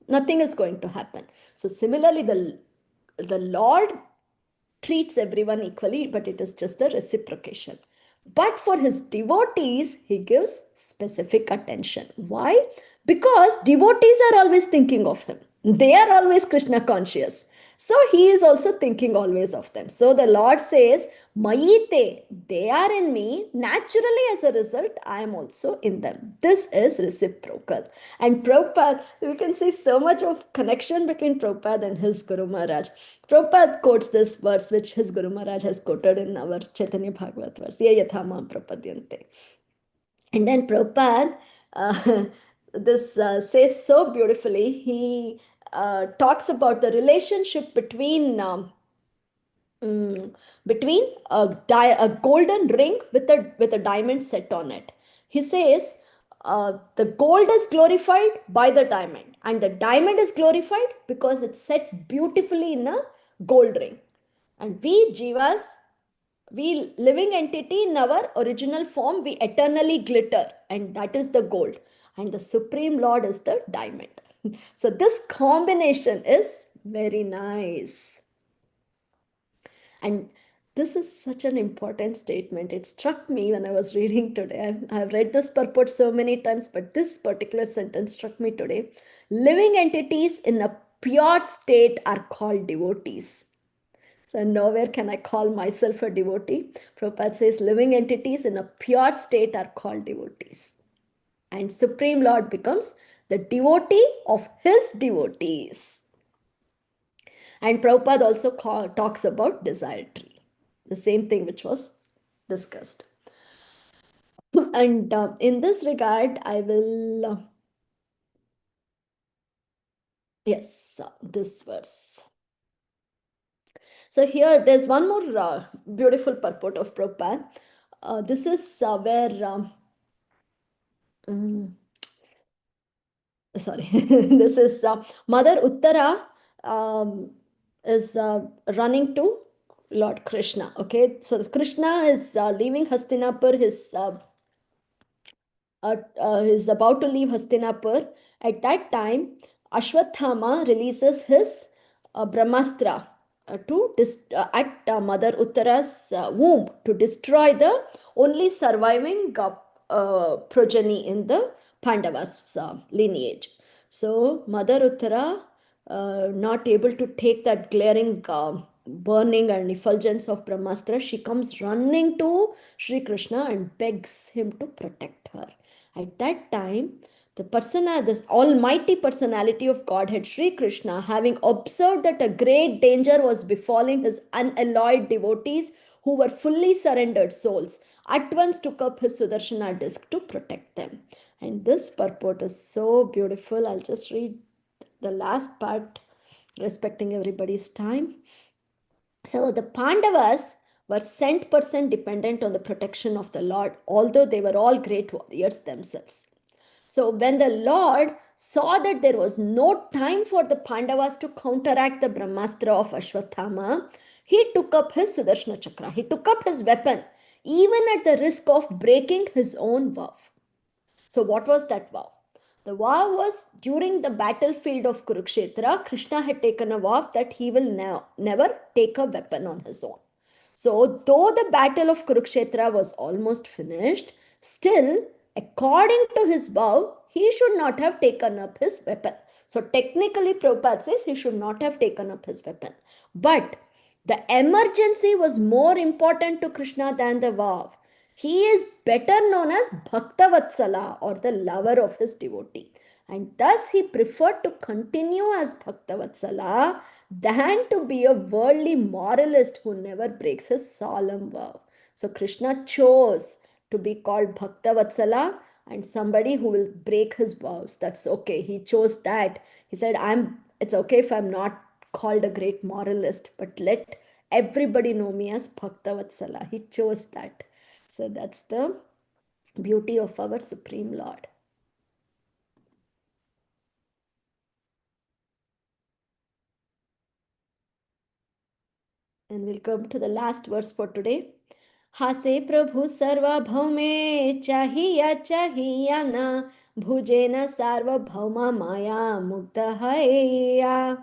nothing is going to happen. So similarly, the Lord treats everyone equally, but it is just a reciprocation. But for his devotees, he gives specific attention. Why? Because devotees are always thinking of him. They are always Krishna conscious. So he is also thinking always of them. So the Lord says, Mayite, they are in me. Naturally, as a result, I am also in them. This is reciprocal. And Prabhupada, we can see so much of connection between Prabhupada and his Guru Maharaj. Prabhupada quotes this verse, which his Guru Maharaj has quoted in our Chaitanya Bhagavat verse, Ye yathamam prapadyante. And then Prabhupada, this says so beautifully, he talks about the relationship between between a golden ring with a diamond set on it. He says the gold is glorified by the diamond, and the diamond is glorified because it's set beautifully in a gold ring. And we jivas, we living entity in our original form, we eternally glitter, and that is the gold. And the Supreme Lord is the diamond. So this combination is very nice. And this is such an important statement. It struck me when I was reading today. I've read this purport so many times, but this particular sentence struck me today. Living entities in a pure state are called devotees. So nowhere can I call myself a devotee. Prabhupada says living entities in a pure state are called devotees. And Supreme Lord becomes the devotee of his devotees. And Prabhupada also talks about desire tree, the same thing which was discussed. And in this regard, I will, this verse. So here, there's one more beautiful purport of Prabhupada. This is where, sorry, this is Mother Uttara is running to Lord Krishna. Okay, so Krishna is leaving Hastinapur. He's about to leave Hastinapur. At that time, Ashwathama releases his Brahmastra at Mother Uttara's womb to destroy the only surviving progeny in the Pandavas lineage. So Mother Uttara, not able to take that glaring burning and effulgence of Brahmastra, she comes running to Sri Krishna and begs him to protect her. At that time, this almighty personality of Godhead, Sri Krishna, having observed that a great danger was befalling his unalloyed devotees who were fully surrendered souls, at once took up his Sudarshana disc to protect them. And this purport is so beautiful. I'll just read the last part, respecting everybody's time. So the Pandavas were 100% dependent on the protection of the Lord, although they were all great warriors themselves. So when the Lord saw that there was no time for the Pandavas to counteract the Brahmastra of Ashwathama, he took up his Sudarshana Chakra. He took up his weapon, even at the risk of breaking his own vow. So what was that vow? The vow was during the battlefield of Kurukshetra, Krishna had taken a vow that he will never take a weapon on his own. So though the battle of Kurukshetra was almost finished, still, according to his vow, he should not have taken up his weapon. So technically, Prabhupada says he should not have taken up his weapon. But the emergency was more important to Krishna than the vow. He is better known as Bhaktavatsala, or the lover of his devotee. And thus he preferred to continue as Bhaktavatsala than to be a worldly moralist who never breaks his solemn vow. So Krishna chose to be called Bhaktavatsala and somebody who will break his vows. That's okay. He chose that. He said, it's okay if I'm not called a great moralist, but let everybody know me as Bhaktavatsala. He chose that. So that's the beauty of our Supreme Lord. And we'll come to the last verse for today. हासे प्रभु सर्वभौमे चाहिया चाहिया ना भुजेन सार्वभौमा maya mugdahaya.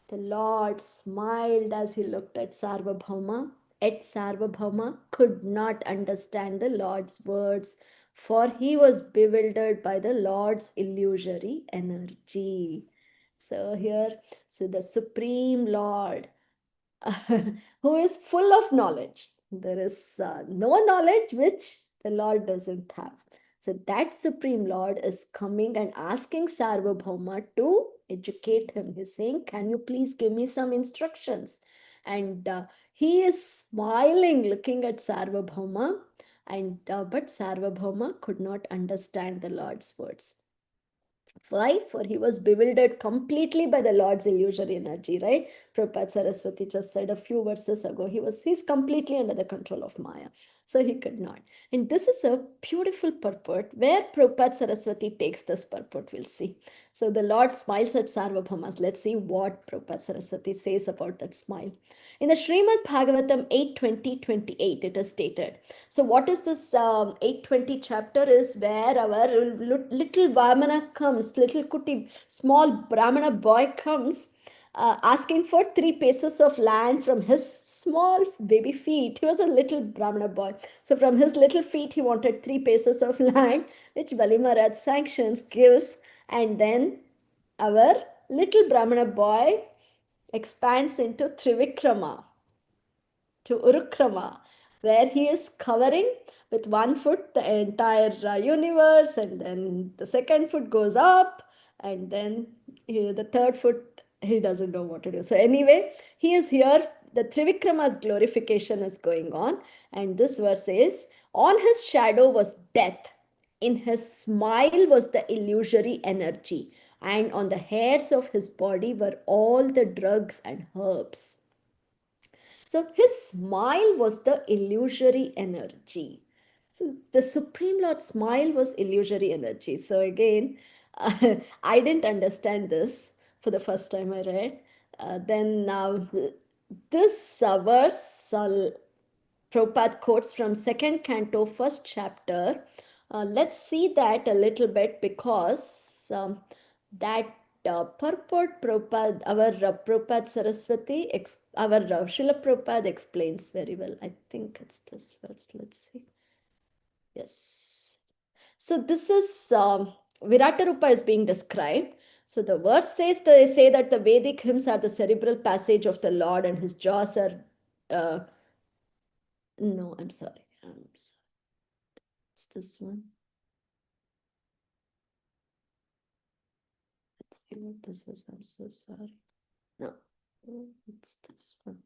The Lord smiled as he looked at Sarvabhauma. Yet Sarvabhauma could not understand the Lord's words, for he was bewildered by the Lord's illusory energy. So the Supreme Lord, who is full of knowledge. There is no knowledge which the Lord doesn't have. So that Supreme Lord is coming and asking Sarvabhauma to educate him. He's saying, can you please give me some instructions? And he is smiling, looking at Sarvabhauma. But Sarvabhauma could not understand the Lord's words. Why? For he was bewildered completely by the Lord's illusory energy, right? Prabhupada Saraswati just said a few verses ago, he's completely under the control of Maya. So he could not. And this is a beautiful purport. Where Prabhupada Saraswati takes this purport, we'll see. So the Lord smiles at Sarvabhaumas. Let's see what Prabhupada Saraswati says about that smile. In the Srimad Bhagavatam 8:20-28, it is stated. So what is this 8:20 chapter is where our little Vamana comes, little kuti, small Brahmana boy comes asking for 3 paces of land from his small baby feet. He was a little Brahmana boy. So from his little feet, he wanted 3 paces of land, which Bali Maharaj sanctions, gives, and then our little Brahmana boy expands into Trivikrama, to Urukrama, where he is covering with 1 foot the entire universe, and then the second foot goes up, and then the third foot, he doesn't know what to do. So anyway, he is here. The Trivikrama's glorification is going on, and this verse says, on his shadow was death, in his smile was the illusory energy, and on the hairs of his body were all the drugs and herbs. So his smile was the illusory energy. So the Supreme Lord's smile was illusory energy. So again, I didn't understand this for the first time I read. Then now this verse, Prabhupada quotes from second canto, first chapter. Let's see that a little bit, because that purport Prabhupada, our Prabhupada Saraswati, our Srila Prabhupada explains very well. I think it's this verse. Let's see. Yes. So this is Virata Rupa is being described. So the verse says, they say that the Vedic hymns are the cerebral passage of the Lord, and his jaws are no, I'm sorry. It's this one. Let's see what this is. I'm so sorry. No, it's this one.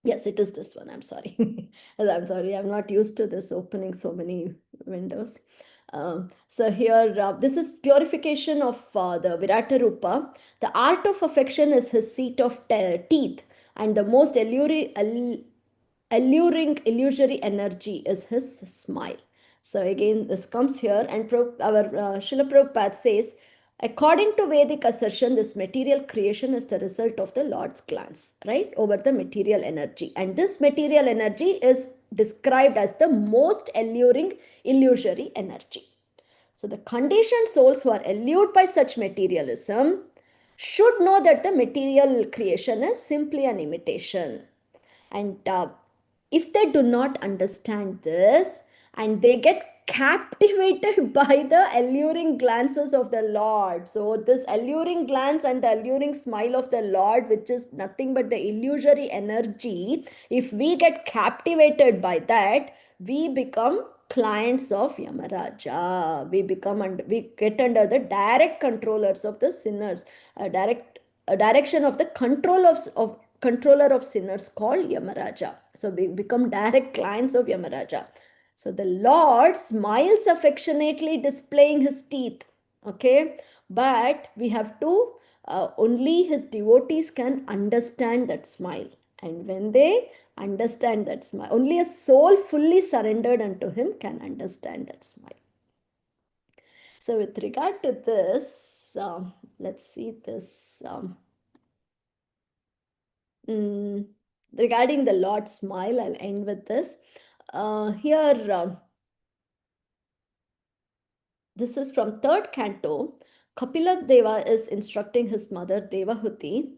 Yes, it is this one. I'm sorry. I'm sorry. I'm not used to this opening so many windows. So here, this is glorification of the Virata Rupa. The art of affection is his seat of teeth, and the most alluring illusory energy is his smile. So again, this comes here, and our Srila Prabhupada says, according to Vedic assertion, this material creation is the result of the Lord's glance, right, over the material energy. And this material energy is described as the most alluring illusory energy. So the conditioned souls who are allured by such materialism should know that the material creation is simply an imitation. And if they do not understand this, and they get captivated by the alluring glances of the Lord. So this alluring glance and the alluring smile of the Lord, which is nothing but the illusory energy, if we get captivated by that, we become clients of Yamaraja. We get under the direct controllers of the sinners, direction of the controller of sinners called Yamaraja. So we become direct clients of Yamaraja. So the Lord smiles affectionately, displaying his teeth. Okay, but we have to only his devotees can understand that smile. And when they understand that smile, only a soul fully surrendered unto him can understand that smile. So with regard to this, let's see this. Regarding the Lord's smile, I'll end with this. Here, this is from third canto. Kapila Deva is instructing his mother Devahuti,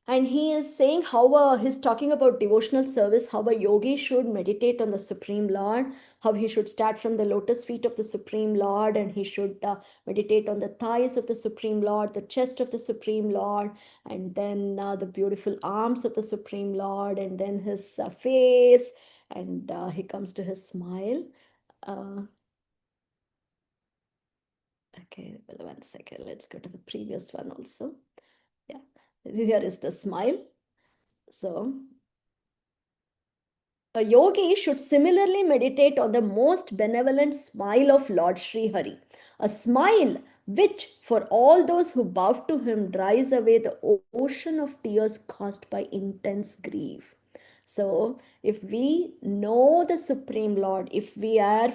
and he is saying how he's talking about devotional service, how a yogi should meditate on the Supreme Lord, how he should start from the lotus feet of the Supreme Lord, and he should meditate on the thighs of the Supreme Lord, the chest of the Supreme Lord, and then the beautiful arms of the Supreme Lord, and then his face, and he comes to his smile. Okay, well, 1 second. Let's go to the previous one also. Yeah, here is the smile. So A yogi should similarly meditate on the most benevolent smile of Lord Sri Hari, a smile which, for all those who bow to him, dries away the ocean of tears caused by intense grief. So, if we know the Supreme Lord, if we are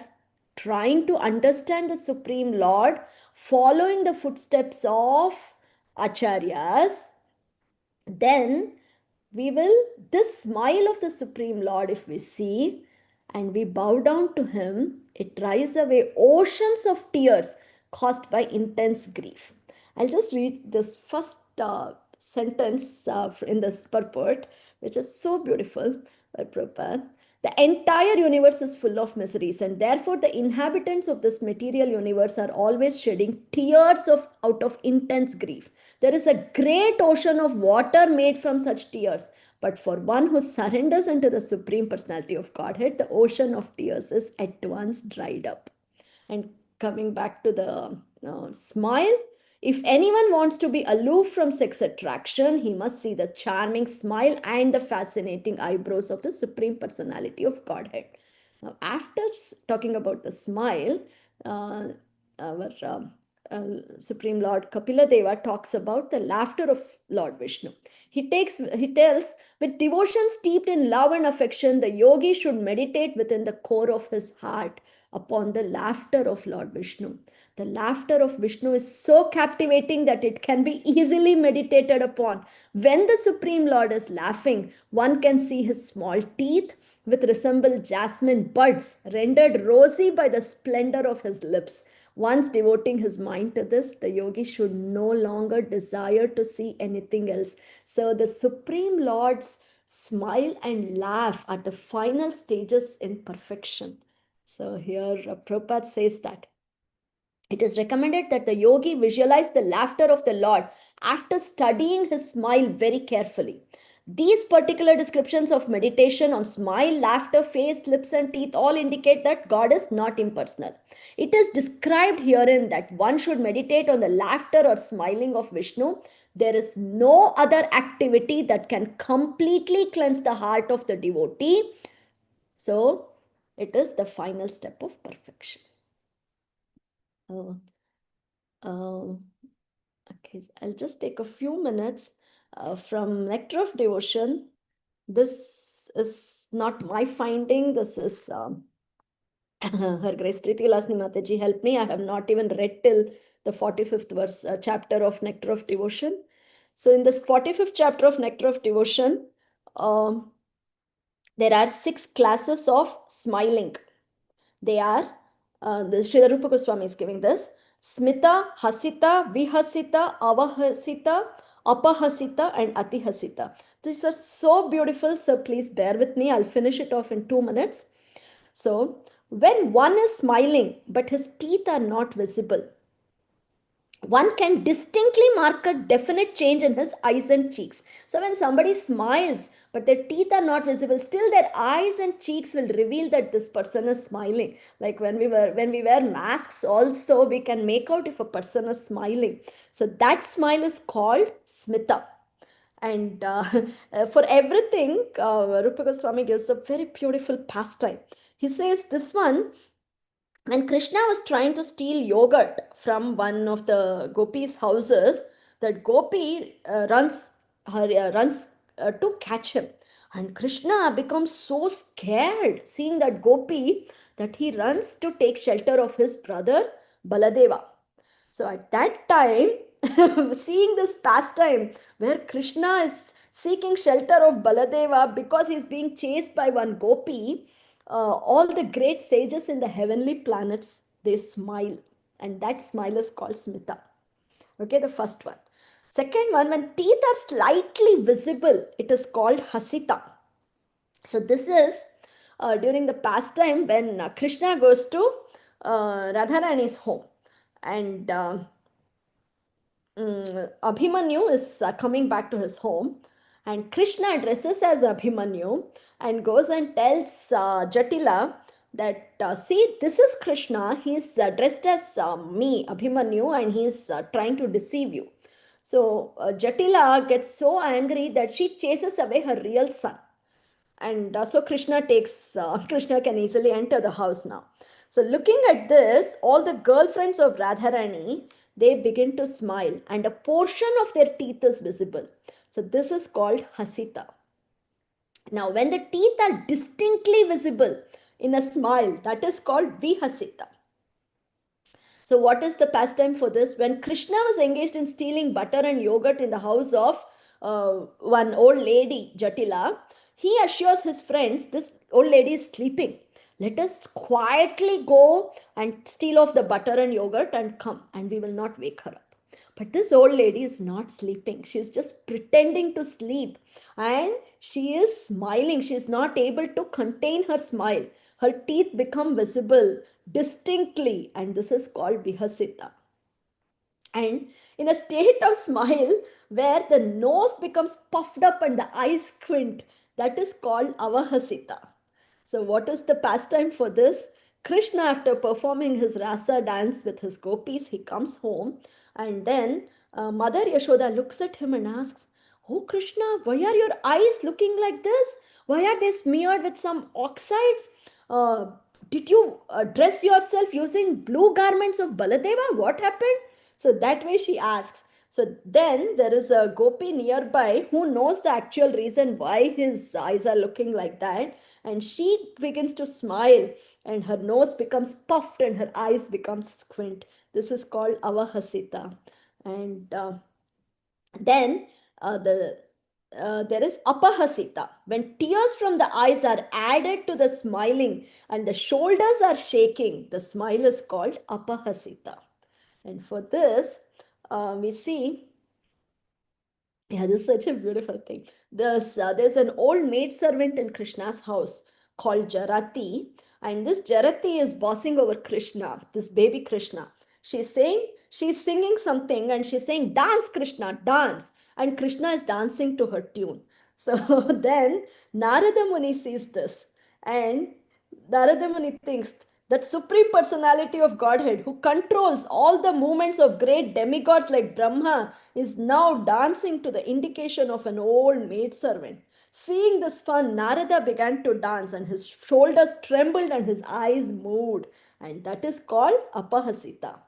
trying to understand the Supreme Lord, following the footsteps of Acharyas, then we will, this smile of the Supreme Lord, if we see and we bow down to him, it dries away oceans of tears caused by intense grief. I'll just read this first sentence in this purport, which is so beautiful by Prabhupada. The entire universe is full of miseries, and therefore the inhabitants of this material universe are always shedding tears out of intense grief. There is a great ocean of water made from such tears, but for one who surrenders into the Supreme Personality of Godhead, the ocean of tears is at once dried up. And coming back to the smile, if anyone wants to be aloof from sex attraction, he must see the charming smile and the fascinating eyebrows of the Supreme Personality of Godhead. Now, after talking about the smile, our Supreme Lord Kapila Deva talks about the laughter of Lord Vishnu. He tells, with devotion steeped in love and affection, the yogi should meditate within the core of his heart upon the laughter of Lord Vishnu. The laughter of Vishnu is so captivating that it can be easily meditated upon. When the Supreme Lord is laughing, one can see his small teeth, which resemble jasmine buds, rendered rosy by the splendor of his lips. Once devoting his mind to this, the yogi should no longer desire to see anything else. So the Supreme Lord's smile and laugh are the final stages in perfection. So here Prabhupada says that it is recommended that the yogi visualize the laughter of the Lord after studying his smile very carefully. These particular descriptions of meditation on smile, laughter, face, lips, and teeth all indicate that God is not impersonal. It is described herein that one should meditate on the laughter or smiling of Vishnu. There is no other activity that can completely cleanse the heart of the devotee. So, it is the final step of perfection. Okay, I'll just take a few minutes from Nectar of Devotion. This is not my finding. This is Her Grace Preeti Vilasni Mataji helped me. I have not even read till the 45th verse chapter of Nectar of Devotion. So in this 45th chapter of Nectar of Devotion, there are 6 classes of smiling. They are, the Srila Rupa Goswami is giving this: Smita, Hasita, Vihasita, Avahasita, Apahasita, and Atihasita. These are so beautiful, so please bear with me. I'll finish it off in 2 minutes. So, when one is smiling but his teeth are not visible, one can distinctly mark a definite change in his eyes and cheeks. So when somebody smiles but their teeth are not visible, still their eyes and cheeks will reveal that this person is smiling. Like when we wear masks also, we can make out if a person is smiling. So that smile is called smita. And for everything, Rupa Goswami gives a very beautiful pastime. He says this one: when Krishna was trying to steal yogurt from one of the gopis' houses, that gopi runs to catch him. And Krishna becomes so scared seeing that gopi that he runs to take shelter of his brother Baladeva. So at that time, seeing this pastime where Krishna is seeking shelter of Baladeva because he is being chased by one gopi, all the great sages in the heavenly planets, they smile, and that smile is called smita. Okay, the first one. Second one, when teeth are slightly visible, it is called hasita. So this is during the pastime when Krishna goes to Radharani's home, and Abhimanyu is coming back to his home, and Krishna dresses as Abhimanyu and goes and tells Jatila that, see, this is Krishna, he's dressed as me, Abhimanyu, and he's trying to deceive you. So Jatila gets so angry that she chases away her real son. And so Krishna takes, Krishna can easily enter the house now. So looking at this, all the girlfriends of Radharani, they begin to smile and a portion of their teeth is visible. So this is called Hasita. Now, when the teeth are distinctly visible in a smile, that is called Vihasita. So, what is the pastime for this? When Krishna was engaged in stealing butter and yogurt in the house of one old lady, Jatila, he assures his friends, this old lady is sleeping. Let us quietly go and steal off the butter and yogurt and come, and we will not wake her up. But this old lady is not sleeping. She is just pretending to sleep and she is smiling. She is not able to contain her smile. Her teeth become visible distinctly, and this is called Vihasita. And in a state of smile where the nose becomes puffed up and the eyes squint, that is called Avahasita. So, what is the pastime for this? Krishna, after performing his rasa dance with his gopis, he comes home and then Mother Yashoda looks at him and asks, "Oh Krishna, why are your eyes looking like this? Why are they smeared with some oxides? Uh, did you dress yourself using blue garments of Baladeva? What happened?" So that way she asks. So then there is a gopi nearby who knows the actual reason why his eyes are looking like that. And she begins to smile and her nose becomes puffed and her eyes become squint. This is called Avahasita. And then there is apahasita. When tears from the eyes are added to the smiling and the shoulders are shaking, the smile is called apahasita. And for this, we see, yeah, this is such a beautiful thing. There's an old maid servant in Krishna's house called Jarati, and this Jarati is bossing over Krishna, this baby Krishna. She's singing something and she's saying, "Dance, Krishna, dance." And Krishna is dancing to her tune. So then Narada Muni sees this and Narada Muni thinks that Supreme Personality of Godhead, who controls all the movements of great demigods like Brahma, is now dancing to the indication of an old maidservant. Seeing this fun, Narada began to dance, and his shoulders trembled and his eyes moved. And that is called Apahasita.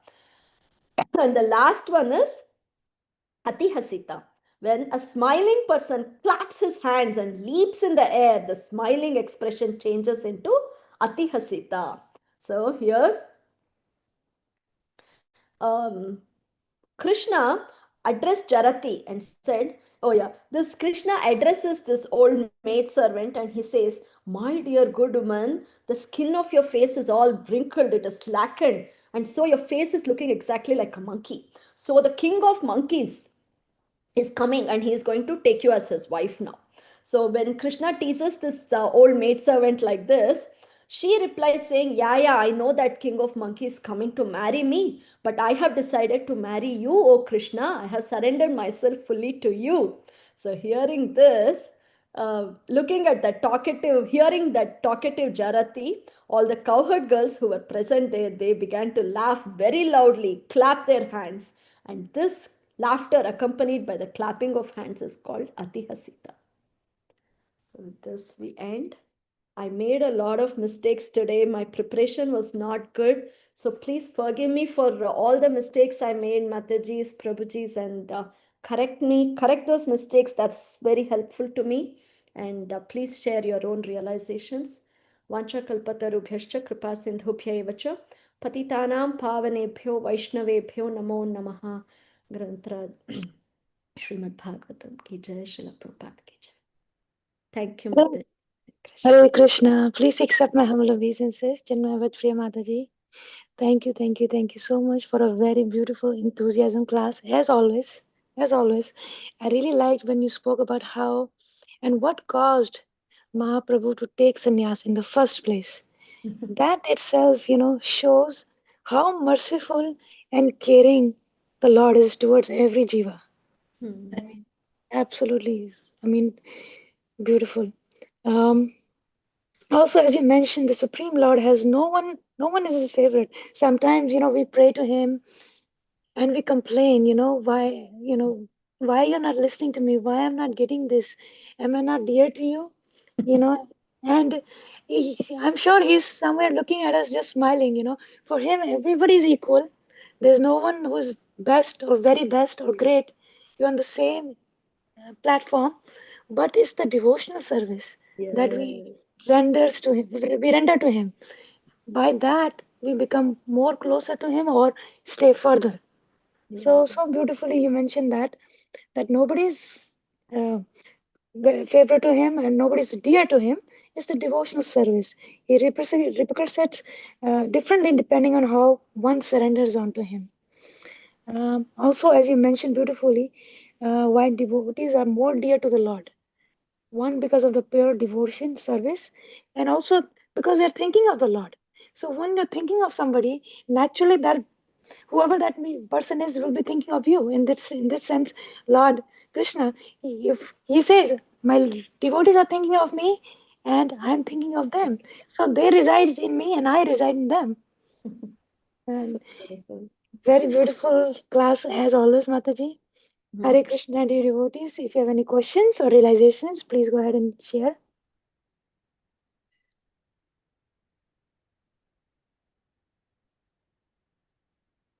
And the last one is Atihasita. When a smiling person claps his hands and leaps in the air, the smiling expression changes into Atihasita. So here, Krishna addressed Jarati and said, "Oh, yeah, this Krishna addresses this old maid servant and he says, 'My dear good woman, the skin of your face is all wrinkled, it is slackened, and so your face is looking exactly like a monkey. So the king of monkeys is coming and he is going to take you as his wife now.'" So when Krishna teases this old maidservant like this, she replies saying, "Yeah, yeah, I know that king of monkeys is coming to marry me, but I have decided to marry you, O Krishna. I have surrendered myself fully to you." So hearing this, hearing that talkative Jarati, all the cowherd girls who were present there, they began to laugh very loudly, clap their hands. And this laughter accompanied by the clapping of hands is called Atihasita. So with this we end. I made a lot of mistakes today. My preparation was not good. So please forgive me for all the mistakes I made, Mataji's, Prabhuji's, and correct those mistakes. That's very helpful to me. And please share your own realizations. Vancha kalpatarubhyascha kripa sindhubhya evacha patitanam pavanebhyo vaishnavebhyo namo namaha. Grantra Srimad Bhagavatam ki jai, Srila Prabhupada ki jai. Thank you, Mataji. Hare Krishna. Please accept my humble obeisances. Cinmayi Vrajpriya Mataji. Thank you so much for a very beautiful enthusiasm class. As always, I really liked when you spoke about how and what caused Mahaprabhu to take sannyas in the first place. That itself, shows how merciful and caring the Lord is towards every jiva. Absolutely. I mean, beautiful. Um, Also, as you mentioned, the Supreme Lord has no one is his favorite. Sometimes, we pray to him and we complain, why you're not listening to me? Why I'm not getting this? Am I not dear to you? you know, and I'm sure he's somewhere looking at us just smiling. For him, everybody's equal. There's no one who's best or very best or great. You're on the same platform, but it's the devotional service that we Yes. we render to him. By that, we become more closer to him or stay further. So, Yes. so beautifully you mentioned that nobody's uh, favorite to him and nobody's dear to him. Is the devotional service. He represents differently depending on how one surrenders onto him. Also, as you mentioned beautifully, why devotees are more dear to the Lord. One, because of the pure devotion service, and also because they're thinking of the Lord. So when you're thinking of somebody, naturally that whoever that person is will be thinking of you. In this sense, Lord Krishna, if he says my devotees are thinking of me and I'm thinking of them, so they reside in me and I reside in them. So And beautiful. very beautiful class as always, Mataji. Mhm. Hare Krishna, dear devotees. If you have any questions or realizations, please go ahead and share.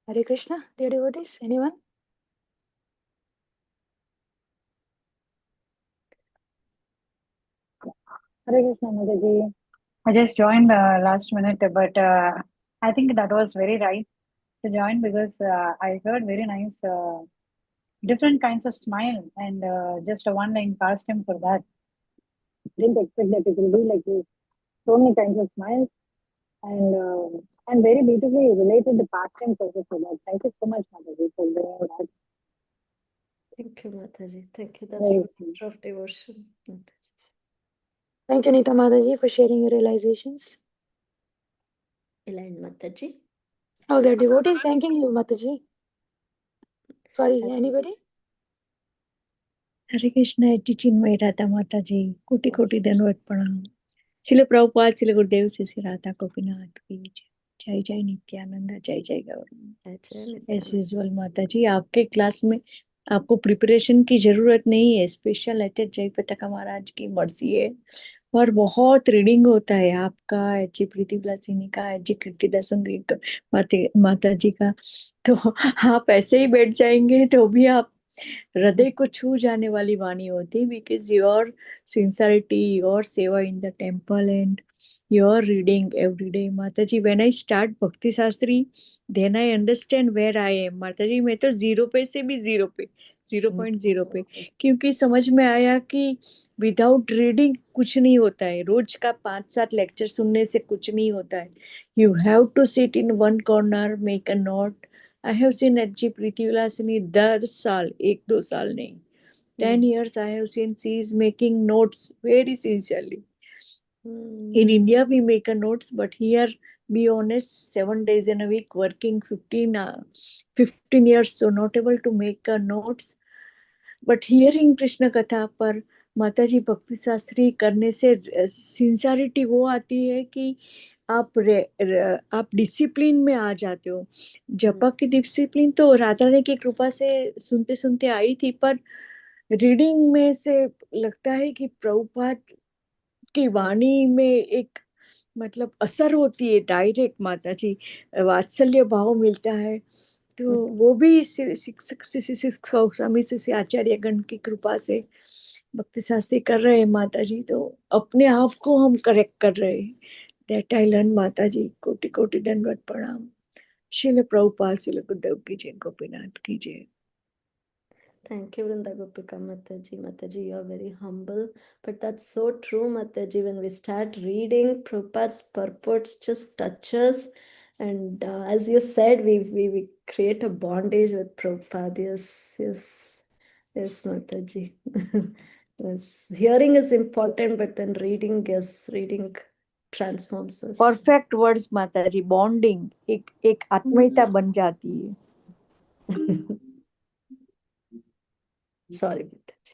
Hare Krishna, dear devotees. Anyone? Hare Krishna, Mataji. I just joined last minute, but I think that was very right to join because I heard very nice different kinds of smile and just a one line pastime for that. Didn't expect that it will be like this. So many kinds of smiles and very beautifully related the pastimes also for that. Thank you so much, Mataji, for doing that. Thank you, Mataji. Thank you. That's Very the sweet. nature of devotion. Mataji. Thank you, Nita Mataji, for sharing your realizations. Elaine Mataji. Oh, there are devotees thanking you, Mataji. Sorry, anybody? Hare Krishna एटी चिन्मय राधा माता जी कोटि कोटि दंडवत प्रणाम शिल प्रभुपाद शिल गुरुदेव श्री राधा गोपीनाथ की जय जय नित्यानंद जय जय गौर Jai Jai एज Nityananda. यूजुअल माता जी आपके क्लास में आपको प्रिपरेशन की जरूरत नहीं है स्पेशल एच जय पताका महाराज की मर्जी है और बहुत रीडिंग होता है आपका एच प्रीति बिलासिनी का एच कीर्तिदास माता जी का तो आप ऐसे ही बैठ जाएंगे तो भी आप हृदय को छू जाने वाली वाणी होती because your sincerity your seva in the temple and your reading every day mata ji when I start Bhakti Shastri then I understand where I am mata ji मैं तो 0 पे से भी 0 पे 0.0 पे क्योंकि समझ में आया कि विदाउट रीडिंग कुछ नहीं होता है रोज का 5-7 लेक्चर सुनने से कुछ नहीं होता है you have to sit in one corner make a note I have seen H.G. Preeti Vilasini 10 साल 1-2 साल नहीं 10 years I have seen she is making notes very sincerely. In India we make a notes but here be honest 7 days in a week working 15 years so not able to make a notes but hearing Krishna कथा पर माता जी भक्ति शास्त्री करने से sincerity वो आती है कि आप डिसिप्लिन में आ जाते हो जपा की डिसिप्लिन तो राधा रानी की कृपा से सुनते सुनते आई थी पर रीडिंग में से लगता है कि प्रभुपाद की वाणी में एक मतलब असर होती है डायरेक्ट माता जी वात्सल्य भाव मिलता है तो वो भी शिक्षक स्वामी शिष्य आचार्य गण की कृपा से भक्ति शास्त्री कर रहे हैं माता जी तो अपने आप को हम करेक्ट कर रहे हैं दैट आई लर्न माता जी कोटि कोटि दंडवत प्रणाम शिल प्रभुपाद शिल गुरुदेव की जय गोपीनाथ की जय Thank you, Vrinda Gopika Mataji. Mataji, you are very humble. But that's so true, Mataji. When we start reading, Prabhupada's purports just touch us. And as you said, we create a bondage with Prabhupada. Yes, Mataji. Yes. Hearing is important, but then reading transforms us. Perfect words माता जी bonding एक आत्मीयता बन जाती है Sorry, Mataji.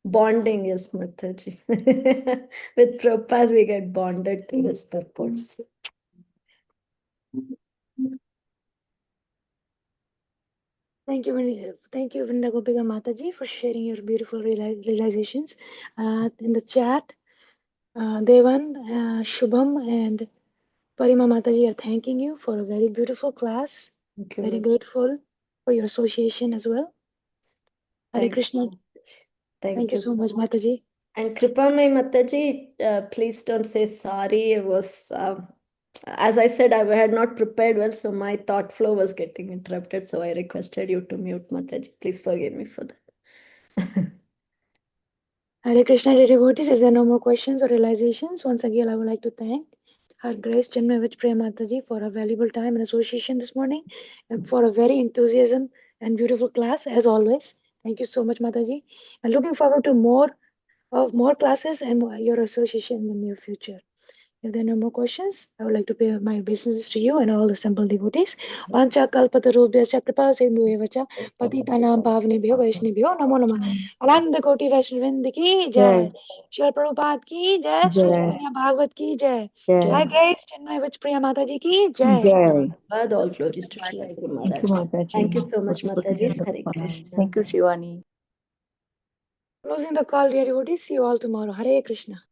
Bonding is Mataji. With Prabhupada, we get bonded through his purports. Thank you, thank you, Vrinda Gopika Mataji, for sharing your beautiful realizations. In the chat, Devan, Shubham, and Parima Mataji are thanking you for a very beautiful class. Thank you. Very Mataji. grateful for your association as well. Hare Thank Krishna. you. Thank you so much, Mataji. And Kripamai Mataji, please don't say sorry. It was, as I said, I had not prepared well, so my thought flow was getting interrupted. So I requested you to mute, Mataji. Please forgive me for that. Hare Krishna, dear devotees. If there are no more questions or realizations, once again, I would like to thank Her Grace Cinmayi Vrajpriya Mataji for a valuable time and association this morning, and for a very enthusiasm and beautiful class as always. Thank you so much, Mataji. And looking forward to more classes and your association in the near future. If there are no more questions, I would like to pay my obeisances to you and all the simple devotees. Vancha kalpatarubhyascha kripa sindhu evacha patitanam pavnebhyo vaishnebhyo namo namah. Ananda Koti Vaishnavind ki jai. Srila Prabhupada ki jai. Srila Chaitanya Bhagavat ki jai. Hi Grace Chinmay Vrajpriya Mataji ki jai. Bad, all glories to Srila Guru Thank you, Maharaj. Mataji. Thank you so much, Mataji. Hare Krishna. Thank you, Shivani. Closing the call, dear devotees. See you all tomorrow. Hare Krishna.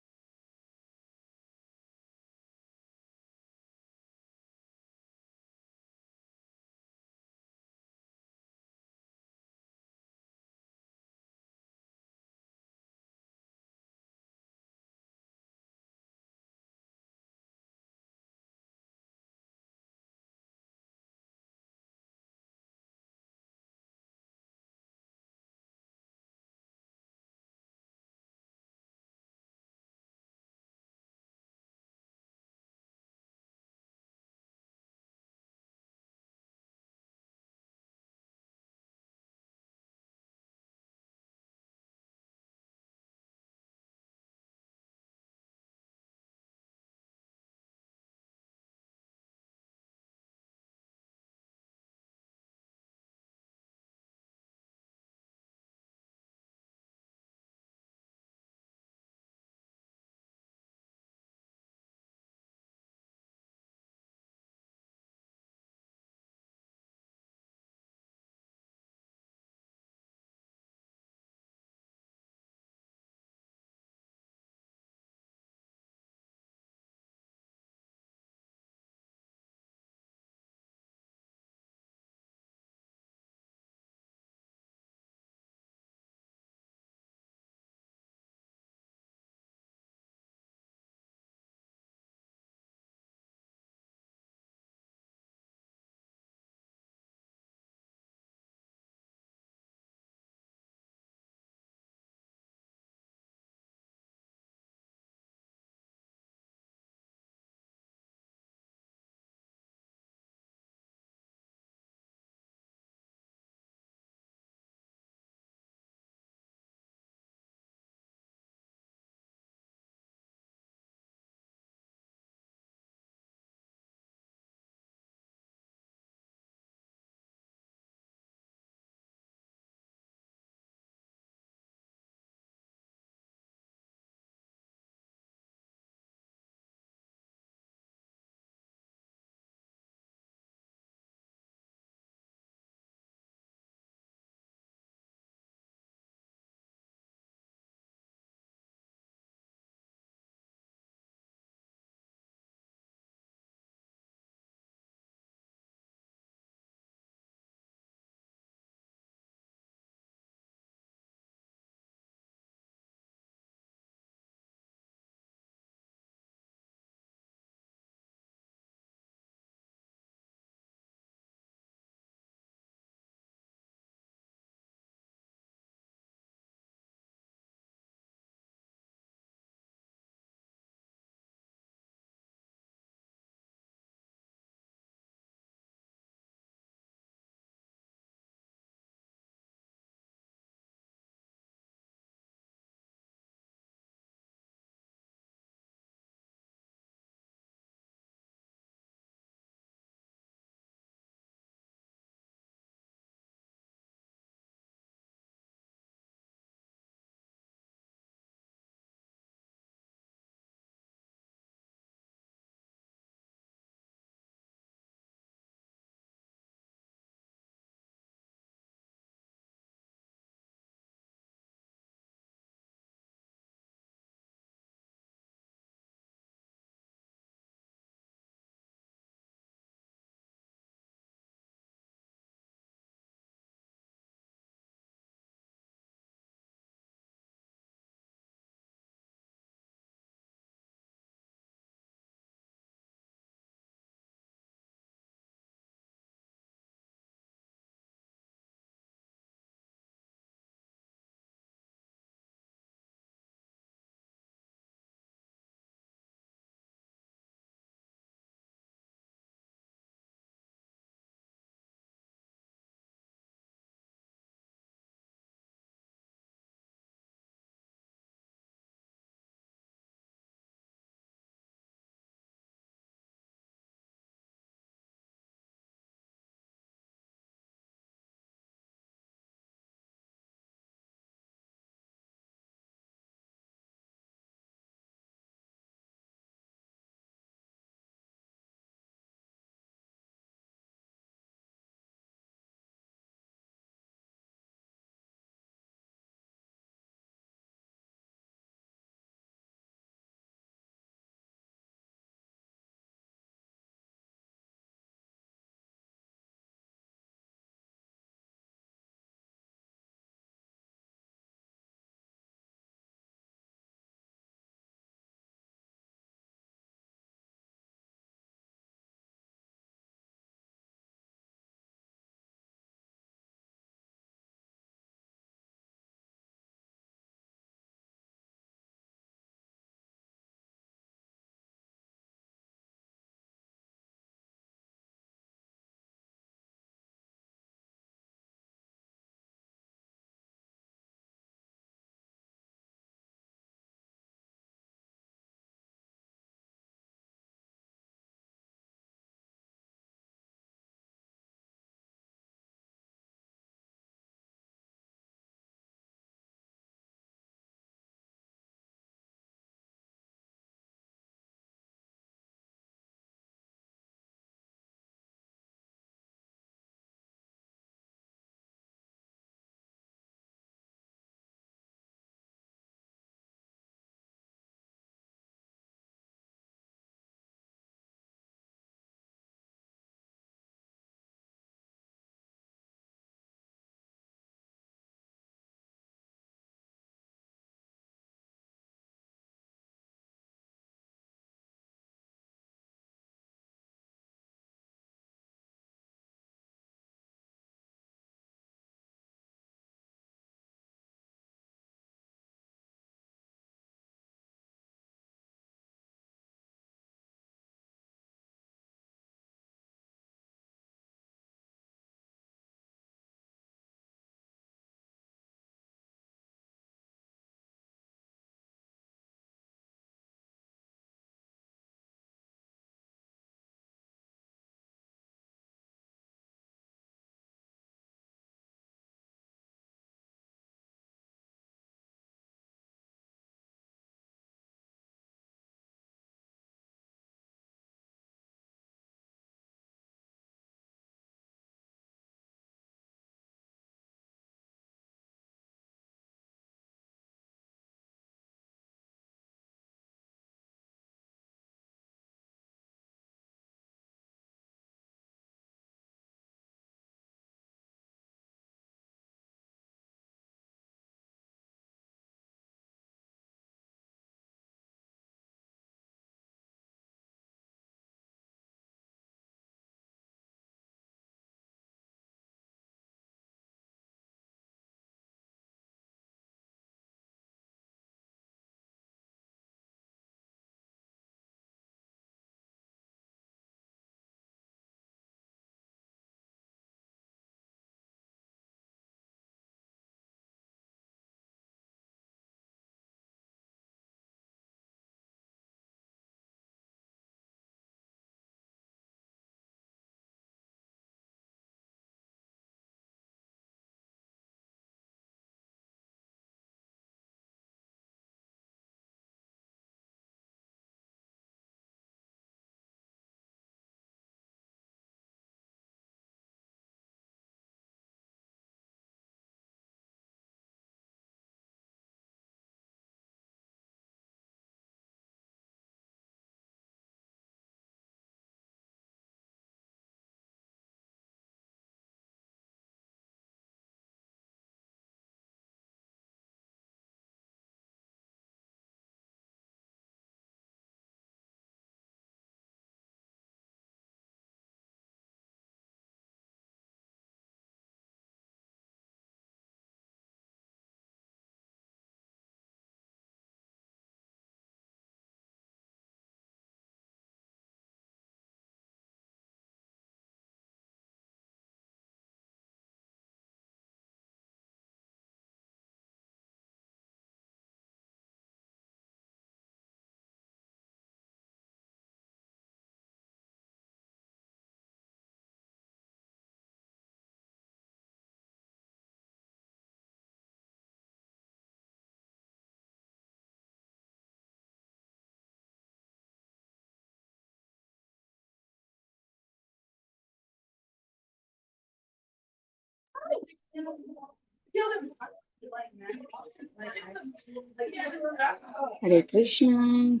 Hare Krishna.